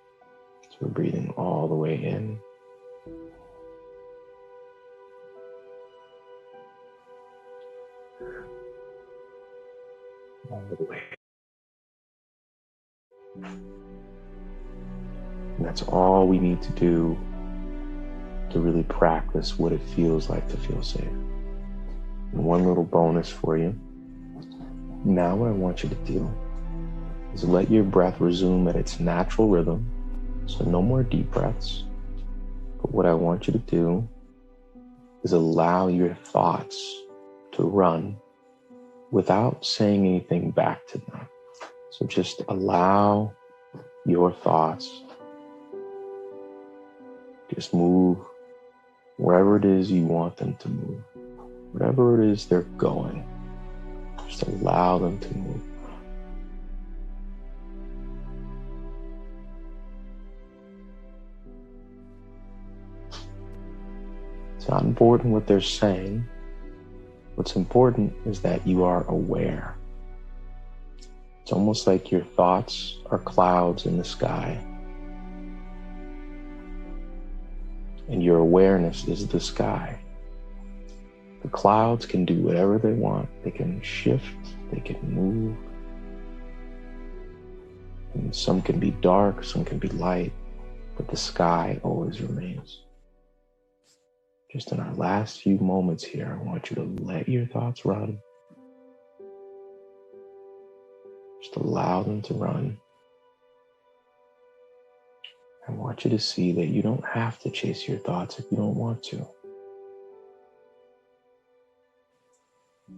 We're breathing all the way in. All the way. And that's all we need to do to really practice what it feels like to feel safe. And one little bonus for you. Now what I want you to do is let your breath resume at its natural rhythm. So no more deep breaths. But what I want you to do is allow your thoughts to run without saying anything back to them. So just allow your thoughts. Just move wherever it is you want them to move. Whatever it is they're going, just allow them to move. It's not important what they're saying. What's important is that you are aware. It's almost like your thoughts are clouds in the sky. And your awareness is the sky. The clouds can do whatever they want. They can shift, they can move. And some can be dark, some can be light, but the sky always remains. Just in our last few moments here, I want you to let your thoughts run. Just allow them to run. I want you to see that you don't have to chase your thoughts if you don't want to.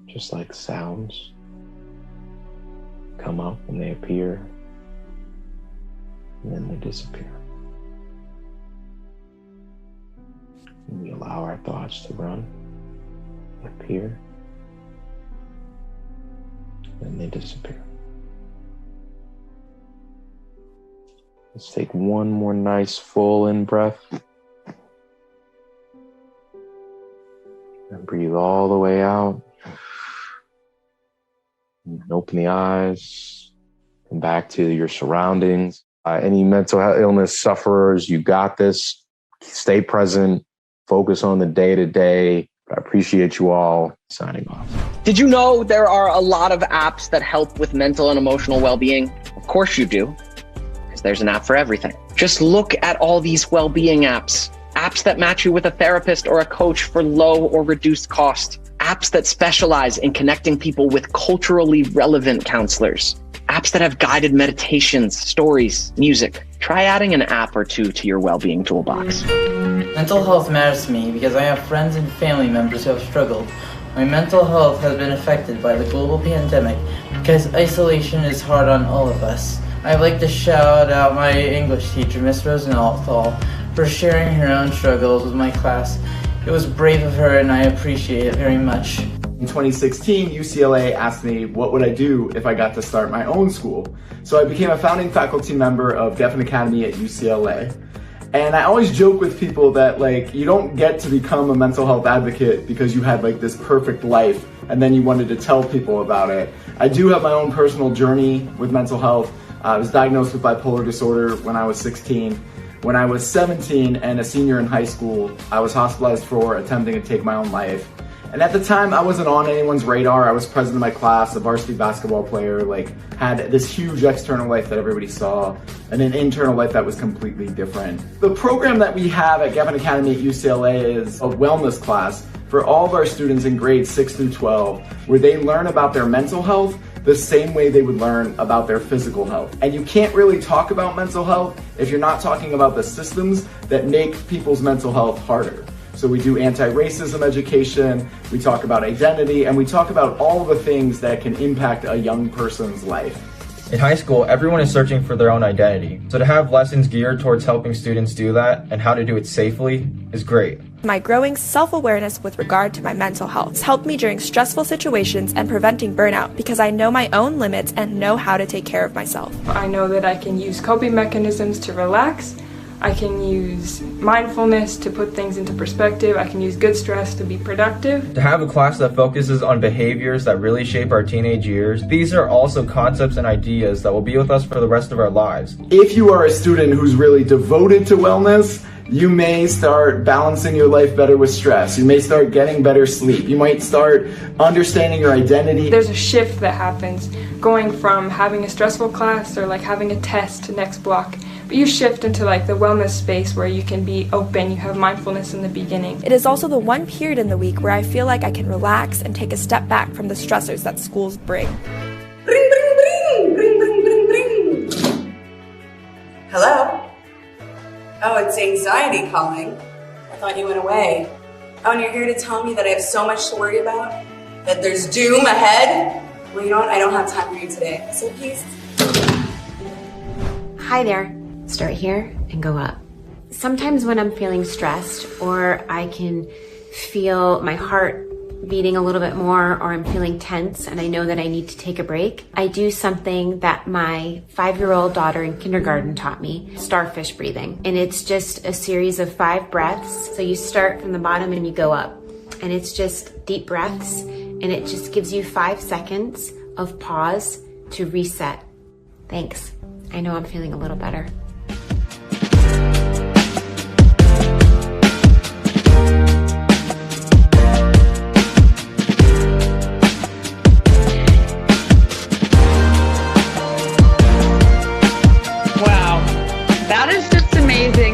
Just like sounds come up and they appear, and then they disappear. And we allow our thoughts to run, appear, and they disappear. Let's take one more nice full in breath. And breathe all the way out. And open the eyes. Come back to your surroundings. Any mental illness sufferers, you got this. Stay present. Focus on the day-to-day. I appreciate you all. Signing off. Did you know there are a lot of apps that help with mental and emotional well-being? Of course you do, because there's an app for everything. Just look at all these well-being apps. Apps that match you with a therapist or a coach for low or reduced cost. apps that specialize in connecting people with culturally relevant counselors, apps that have guided meditations, stories, music. Try adding an app or two to your well-being toolbox. Mental health matters to me because I have friends and family members who have struggled. My mental health has been affected by the global pandemic because isolation is hard on all of us. I'd like to shout out my English teacher, Miss Rosenthal, for sharing her own struggles with my class. It was brave of her and I appreciate it very much. In 2016, UCLA asked me what would I do if I got to start my own school. So I became a founding faculty member of Deaf and Academy at UCLA. And I always joke with people that like you don't get to become a mental health advocate because you had like this perfect life and then you wanted to tell people about it. I do have my own personal journey with mental health. I was diagnosed with bipolar disorder when I was 16. When I was 17 and a senior in high school, I was hospitalized for attempting to take my own life. And at the time, I wasn't on anyone's radar. I was president of my class, a varsity basketball player, like had this huge external life that everybody saw and an internal life that was completely different. The program that we have at Deaf Academy at UCLA is a wellness class for all of our students in grades 6 through 12, where they learn about their mental health the same way they would learn about their physical health. And you can't really talk about mental health if you're not talking about the systems that make people's mental health harder. So we do anti-racism education, we talk about identity, and we talk about all the things that can impact a young person's life. In high school, everyone is searching for their own identity. So to have lessons geared towards helping students do that and how to do it safely is great. My growing self-awareness with regard to my mental health has helped me during stressful situations and preventing burnout because I know my own limits and know how to take care of myself. I know that I can use coping mechanisms to relax. I can use mindfulness to put things into perspective. I can use good stress to be productive. To have a class that focuses on behaviors that really shape our teenage years, these are also concepts and ideas that will be with us for the rest of our lives. If you are a student who's really devoted to wellness, you may start balancing your life better with stress. You may start getting better sleep. You might start understanding your identity. There's a shift that happens going from having a stressful class or like having a test to next block. But you shift into like the wellness space where you can be open, you have mindfulness in the beginning. It is also the one period in the week where I feel like I can relax and take a step back from the stressors that schools bring. Bring, bring, bring, bring, bring, bring, bring. Hello? Oh, it's anxiety calling. I thought you went away. Oh, and you're here to tell me that I have so much to worry about? That there's doom ahead? Well, you know what? I don't have time for you today. So peace. Hi there. Start here and go up. Sometimes when I'm feeling stressed or I can feel my heart beating a little bit more or I'm feeling tense and I know that I need to take a break, I do something that my 5-year-old daughter in kindergarten taught me, starfish breathing. And it's just a series of 5 breaths. So you start from the bottom and you go up. And it's just deep breaths and it just gives you 5 seconds of pause to reset. Thanks. I know I'm feeling a little better.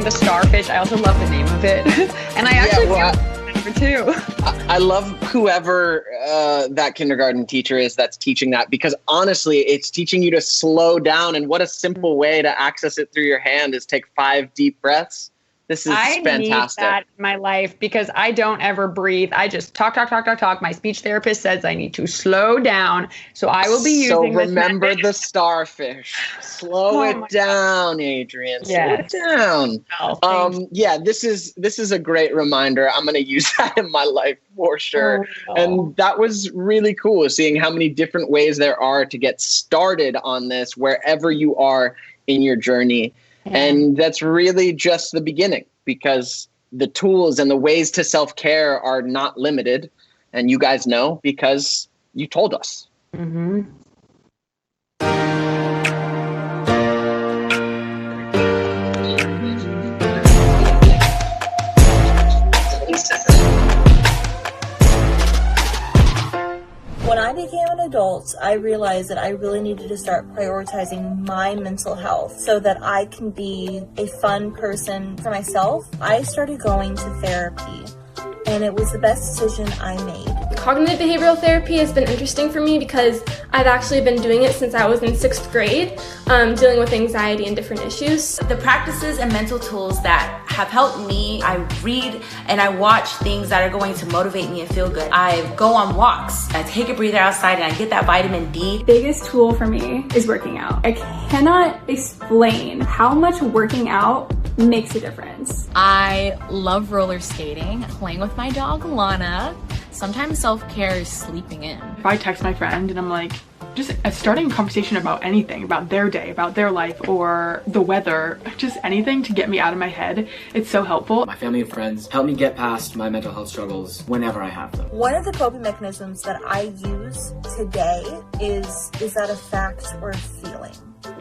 The starfish. I also love the name of it. And I actually too. I love whoever that kindergarten teacher is that's teaching that, because honestly, it's teaching you to slow down. And what a simple way to access it through your hand is take 5 deep breaths. This is fantastic. I need that in my life because I don't ever breathe. I just talk. My speech therapist says I need to slow down. So I will be using this. So remember the starfish. Slow it down, Adrian. Slow it down. Yeah, this is a great reminder. I'm going to use that in my life for sure. And that was really cool, seeing how many different ways there are to get started on this wherever you are in your journey. And that's really just the beginning, because the tools and the ways to self-care are not limited. And you guys know because you told us. Mm-hmm. When I became an adult, I realized that I really needed to start prioritizing my mental health so that I can be a fun person for myself. I started going to therapy. and it was the best decision I made. Cognitive behavioral therapy has been interesting for me because I've actually been doing it since I was in 6th grade, dealing with anxiety and different issues. The practices and mental tools that have helped me, I read and I watch things that are going to motivate me and feel good. I go on walks, I take a breather outside, and I get that vitamin D. Biggest tool for me is working out. I cannot explain how much working out makes a difference. I love roller skating, playing with my dog Lana. Sometimes self-care is sleeping in. If I text my friend and I'm like, just starting a conversation about anything, about their day, about their life, or the weather, just anything to get me out of my head, it's so helpful. My family and friends help me get past my mental health struggles whenever I have them. One of the coping mechanisms that I use today is that a fact or a feeling?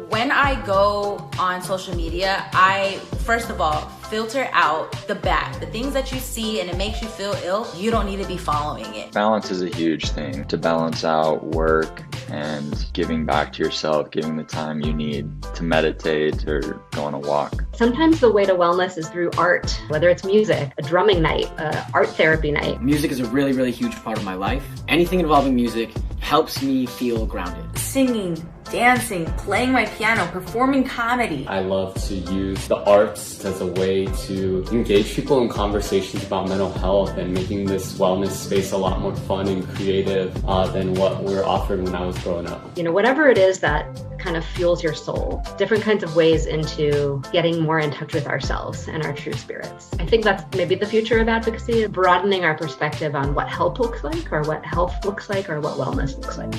When I go on social media, I, first of all, filter out the bad. The things that you see and it makes you feel ill, you don't need to be following it. Balance is a huge thing. To balance out work and giving back to yourself, giving the time you need to meditate or go on a walk. Sometimes the way to wellness is through art, whether it's music, a drumming night, art therapy night. Music is a really, really huge part of my life. Anything involving music helps me feel grounded. Singing, dancing, playing my piano, performing comedy. I love to use the arts as a way to engage people in conversations about mental health and making this wellness space a lot more fun and creative than what we were offered when I was growing up. You know, whatever it is that kind of fuels your soul, different kinds of ways into getting more in touch with ourselves and our true spirits. I think that's maybe the future of advocacy, broadening our perspective on what help looks like, or what health looks like, or what wellness looks like.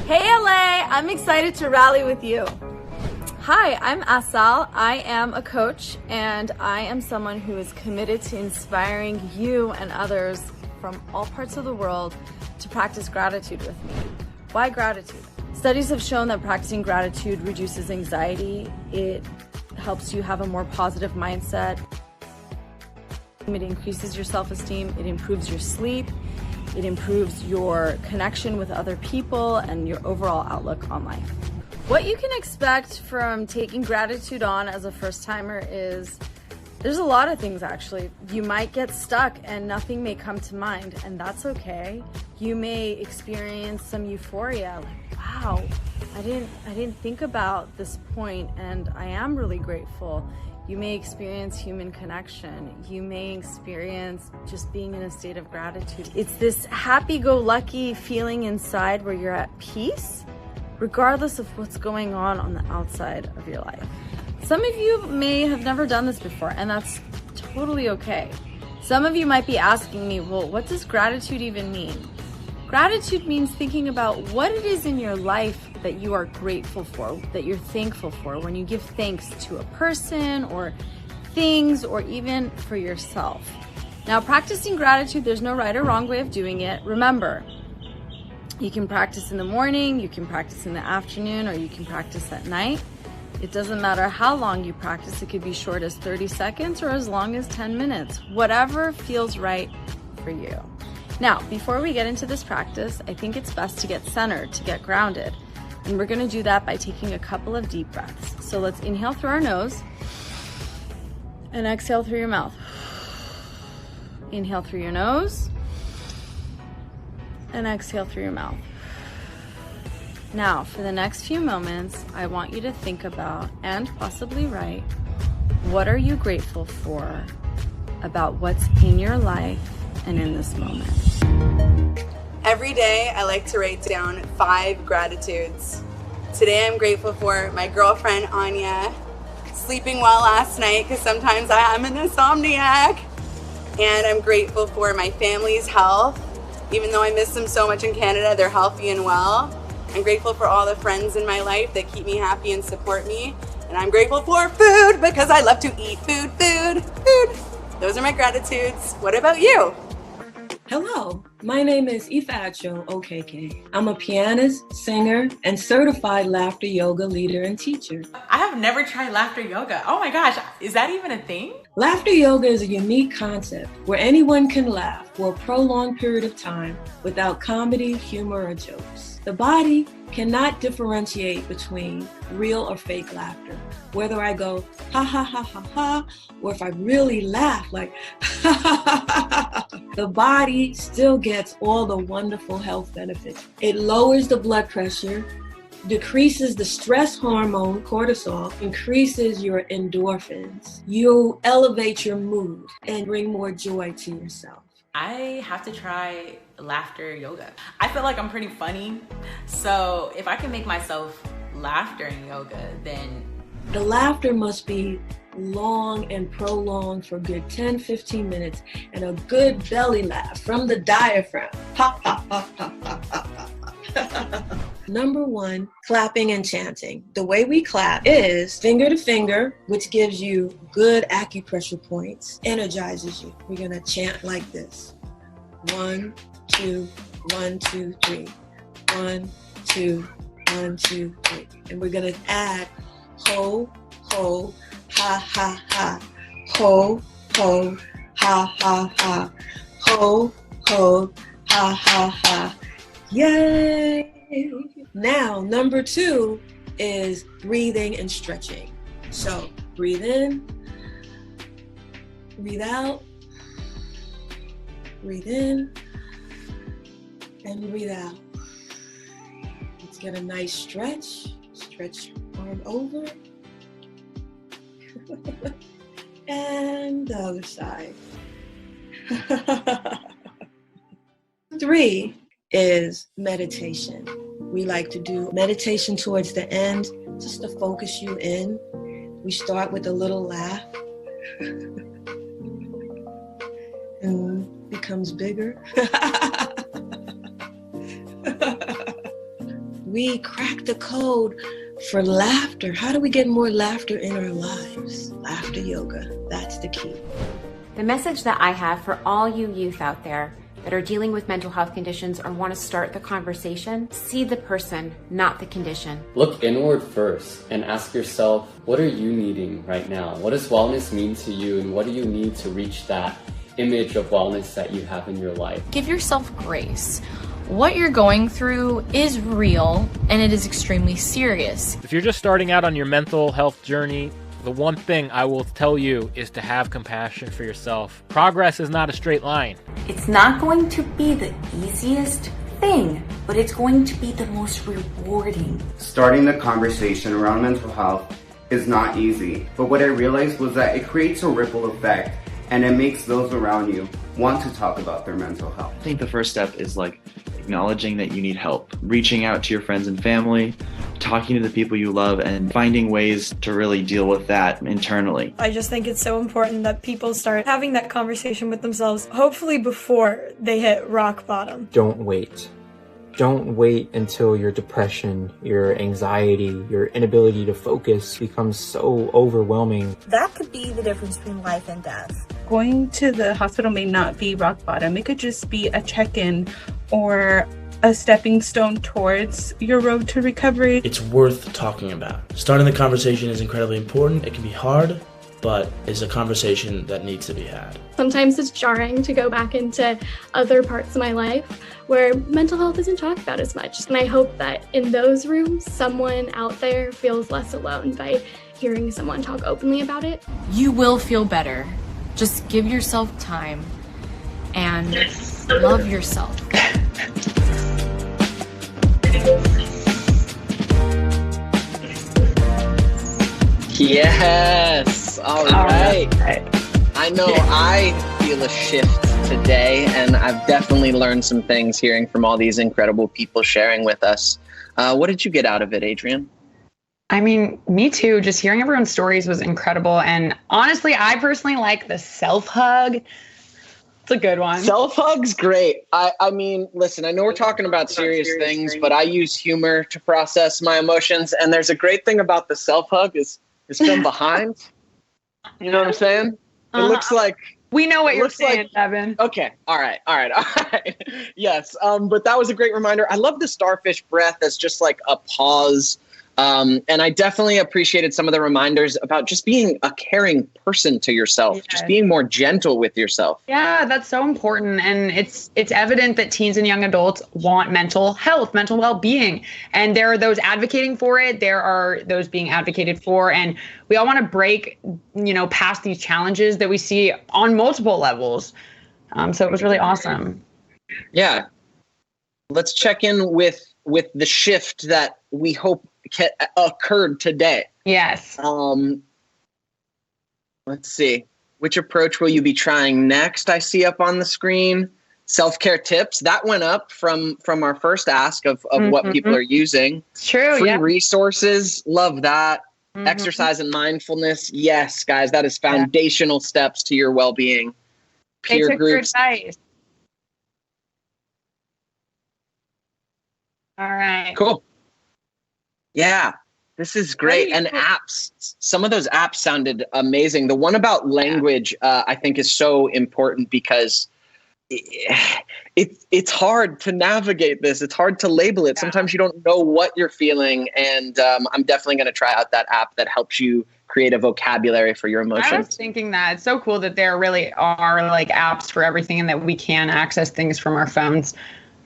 Hey LA, I'm excited to rally with you. Hi, I'm Asal. I am a coach and I am someone who is committed to inspiring you and others from all parts of the world to practice gratitude with me. Why gratitude? Studies have shown that practicing gratitude reduces anxiety. It helps you have a more positive mindset. It increases your self-esteem. It improves your sleep. It improves your connection with other people and your overall outlook on life. What you can expect from taking gratitude on as a first-timer is, there's a lot of things actually. You might get stuck and nothing may come to mind, and that's okay. You may experience some euphoria, like, wow, I didn't think about this point and I am really grateful. You may experience human connection. You may experience just being in a state of gratitude. It's this happy-go-lucky feeling inside where you're at peace, regardless of what's going on the outside of your life. Some of you may have never done this before, and that's totally okay. Some of you might be asking me, well, what does gratitude even mean? Gratitude means thinking about what it is in your life that you are grateful for, that you're thankful for, when you give thanks to a person or things or even for yourself. Now, practicing gratitude, there's no right or wrong way of doing it. Remember, you can practice in the morning, you can practice in the afternoon, or you can practice at night. It doesn't matter how long you practice. It could be short as 30 seconds or as long as 10 minutes, whatever feels right for you. Now, before we get into this practice, I think it's best to get centered, to get grounded. And we're gonna do that by taking a couple of deep breaths. So let's inhale through our nose and exhale through your mouth. Inhale through your nose and exhale through your mouth. Now, for the next few moments, I want you to think about and possibly write, what are you grateful for about what's in your life and in this moment? Every day, I like to write down 5 gratitudes. Today, I'm grateful for my girlfriend, Anya, sleeping well last night, because sometimes I am an insomniac. And I'm grateful for my family's health. Even though I miss them so much in Canada, they're healthy and well. I'm grateful for all the friends in my life that keep me happy and support me. And I'm grateful for food, because I love to eat food. Those are my gratitudes. What about you? Hello, my name is Ifacho Okeke. I'm a pianist, singer, and certified laughter yoga leader and teacher. I have never tried laughter yoga. Oh my gosh, is that even a thing? Laughter yoga is a unique concept where anyone can laugh for a prolonged period of time without comedy, humor, or jokes. The body cannot differentiate between real or fake laughter. Whether I go ha ha ha ha ha, or if I really laugh like ha ha ha ha ha, the body still gets all the wonderful health benefits. It lowers the blood pressure, decreases the stress hormone, cortisol, increases your endorphins. You elevate your mood and bring more joy to yourself. I have to try laughter yoga. I feel like I'm pretty funny, so if I can make myself laugh during yoga, then... The laughter must be long and prolonged for a good 10-15 minutes, and a good belly laugh from the diaphragm. Ha, ha, ha, ha, ha, ha, ha. Number one, clapping and chanting. The way we clap is finger to finger, which gives you good acupressure points, energizes you. We're gonna chant like this. 1, 2, 1, 2, 3. 1, 2, 1, 2, 3. And we're gonna add ho, ho, ha, ha, ha. Ho, ho, ha, ha, ha. Ho, ho, ha, ha, ha. Yay! Now, number two is breathing and stretching. So, breathe in, breathe out, breathe in, and breathe out. Let's get a nice stretch. Stretch arm over. And the other side. 3 is meditation. We like to do meditation towards the end, just to focus you in. We start with a little laugh and becomes bigger. We crack the code for laughter. How do we get more laughter in our lives? Laughter yoga, that's the key. The message that I have for all you youth out there that are dealing with mental health conditions or want to start the conversation, see the person, not the condition. Look inward first and ask yourself, what are you needing right now? What does wellness mean to you, and what do you need to reach that image of wellness that you have in your life? Give yourself grace. What you're going through is real and it is extremely serious. If you're just starting out on your mental health journey, the one thing I will tell you is to have compassion for yourself. Progress is not a straight line. It's not going to be the easiest thing, but it's going to be the most rewarding. Starting the conversation around mental health is not easy, but what I realized was that it creates a ripple effect, and it makes those around you want to talk about their mental health. I think the first step is acknowledging that you need help, reaching out to your friends and family, talking to the people you love, and finding ways to really deal with that internally. I just think it's so important that people start having that conversation with themselves, hopefully before they hit rock bottom. Don't wait. Don't wait until your depression, your anxiety, your inability to focus becomes so overwhelming. That could be the difference between life and death. Going to the hospital may not be rock bottom. It could just be a check-in or a stepping stone towards your road to recovery. It's worth talking about. Starting the conversation is incredibly important. It can be hard, but it's a conversation that needs to be had. Sometimes it's jarring to go back into other parts of my life where mental health isn't talked about as much. And I hope that in those rooms, someone out there feels less alone by hearing someone talk openly about it. You will feel better. Just give yourself time and love yourself. Yes. All right. I know I feel a shift today, and I've definitely learned some things hearing from all these incredible people sharing with us. What did you get out of it, Adrienne? I mean, me too. Just hearing everyone's stories was incredible. And honestly, I personally like the self-hug. It's a good one. Self-hug's great. I mean, listen, I know we're talking about serious things, but I use humor to process my emotions. And there's a great thing about the self-hug is it's from behind. You know what I'm saying? It looks like... We know what you're saying, Devin. Okay. All right. Yes. But that was a great reminder. I love the starfish breath as just like a pause. And I definitely appreciated some of the reminders about just being a caring person to yourself, just being more gentle with yourself. Yeah, that's so important. And it's evident that teens and young adults want mental health, mental well-being. And there are those advocating for it. There are those being advocated for. And we all want to break, past these challenges that we see on multiple levels. So it was really awesome. Yeah. Let's check in with the shift that we hope occurred today. Yes. Let's see. Which approach will you be trying next? I see up on the screen. Self-care tips. That went up from our first ask of what people are using. It's true. Free Yeah. resources. Love that. Exercise and mindfulness. Yes, guys, that is foundational steps to your well-being. They Peer took groups. your advice. All right. Cool. Yeah, this is great. And apps. Some of those apps sounded amazing. The one about language, I think, is so important because it's hard to navigate this. It's hard to label it. Sometimes you don't know what you're feeling. And I'm definitely going to try out that app that helps you create a vocabulary for your emotions. I was thinking that it's so cool that there really are like apps for everything and that we can access things from our phones.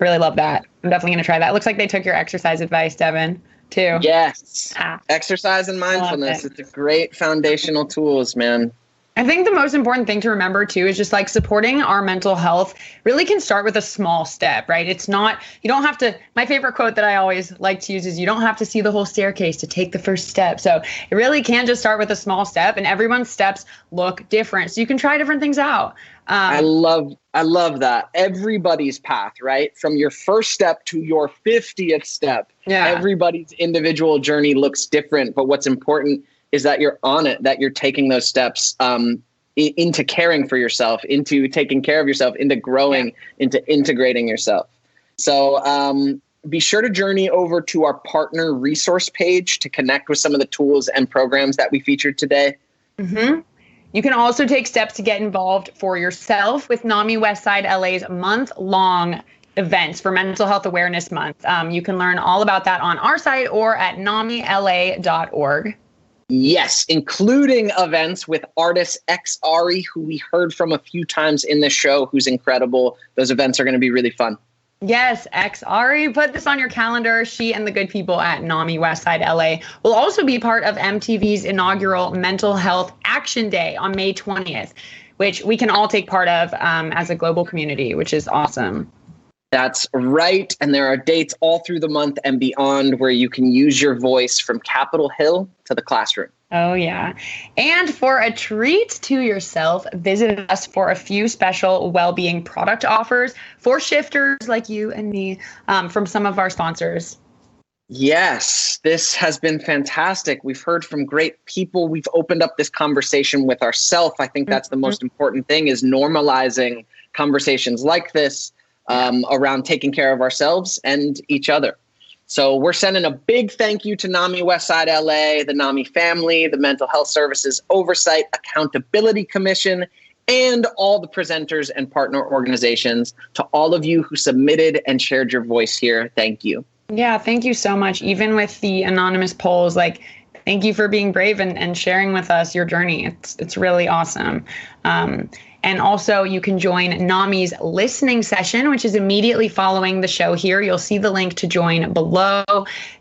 Really love that. I'm definitely going to try that. It looks like they took your exercise advice, Devin, too. Yes. Exercise and mindfulness. It's a great foundational tools, man. I think the most important thing to remember too is just like supporting our mental health really can start with a small step, right? It's not, you don't have to, my favorite quote that I always like to use is you don't have to see the whole staircase to take the first step. So it really can just start with a small step, and everyone's steps look different. So you can try different things out. I love that. Everybody's path, right? From your first step to your 50th step. Yeah. Everybody's individual journey looks different, but what's important is that you're on it, that you're taking those steps into caring for yourself, into taking care of yourself, into growing, into integrating yourself. So be sure to journey over to our partner resource page to connect with some of the tools and programs that we featured today. Mm-hmm. You can also take steps to get involved for yourself with NAMI Westside LA's month-long events for Mental Health Awareness Month. You can learn all about that on our site or at namila.org. Yes, including events with artist X Ari, who we heard from a few times in the show, who's incredible. Those events are going to be really fun. Yes, X Ari, put this on your calendar. She and the good people at NAMI Westside LA will also be part of MTV's inaugural Mental Health Action Day on May 20th, which we can all take part of as a global community, which is awesome. That's right. And there are dates all through the month and beyond where you can use your voice from Capitol Hill to the classroom. Oh, yeah. And for a treat to yourself, visit us for a few special well-being product offers for shifters like you and me from some of our sponsors. Yes, this has been fantastic. We've heard from great people. We've opened up this conversation with ourselves. I think that's the most important thing, is normalizing conversations like this around taking care of ourselves and each other. So we're sending a big thank you to NAMI Westside LA, the NAMI family, the Mental Health Services Oversight Accountability Commission, and all the presenters and partner organizations. To all of you who submitted and shared your voice here, thank you. Yeah, thank you so much. Even with the anonymous polls, like, thank you for being brave and sharing with us your journey. It's really awesome. And also you can join NAMI's listening session, which is immediately following the show here. You'll see the link to join below.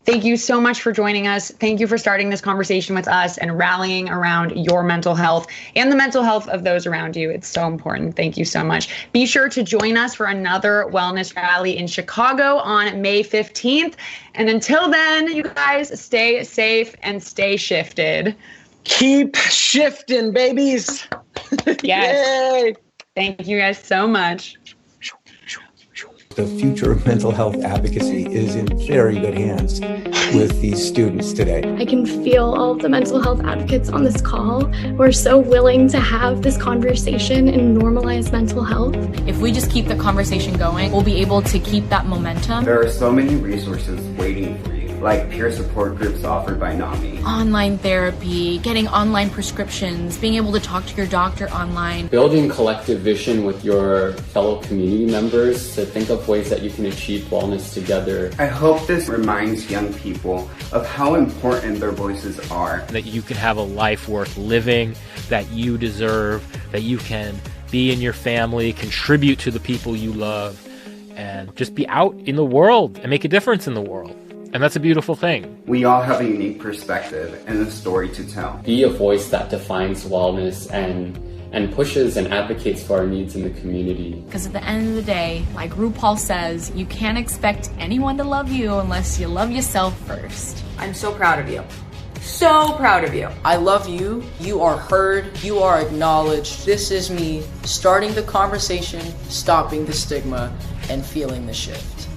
Thank you so much for joining us. Thank you for starting this conversation with us and rallying around your mental health and the mental health of those around you. It's so important. Thank you so much. Be sure to join us for another wellness rally in Chicago on May 15th. And until then, you guys, stay safe and stay shifted. Keep shifting, babies. Yes. Yay. Thank you guys so much. The future of mental health advocacy is in very good hands with these students today. I can feel all of the mental health advocates on this call who are so willing to have this conversation and normalize mental health. If we just keep the conversation going, we'll be able to keep that momentum. There are so many resources waiting for you, like peer support groups offered by NAMI. Online therapy, getting online prescriptions, being able to talk to your doctor online. Building collective vision with your fellow community members to think of ways that you can achieve wellness together. I hope this reminds young people of how important their voices are. That you can have a life worth living, that you deserve, that you can be in your family, contribute to the people you love, and just be out in the world and make a difference in the world. And that's a beautiful thing. We all have a unique perspective and a story to tell. Be a voice that defines wellness and and pushes and advocates for our needs in the community. Because at the end of the day, like RuPaul says, you can't expect anyone to love you unless you love yourself first. I'm so proud of you. So proud of you. I love you. You are heard. You are acknowledged. This is me starting the conversation, stopping the stigma, and feeling the shift.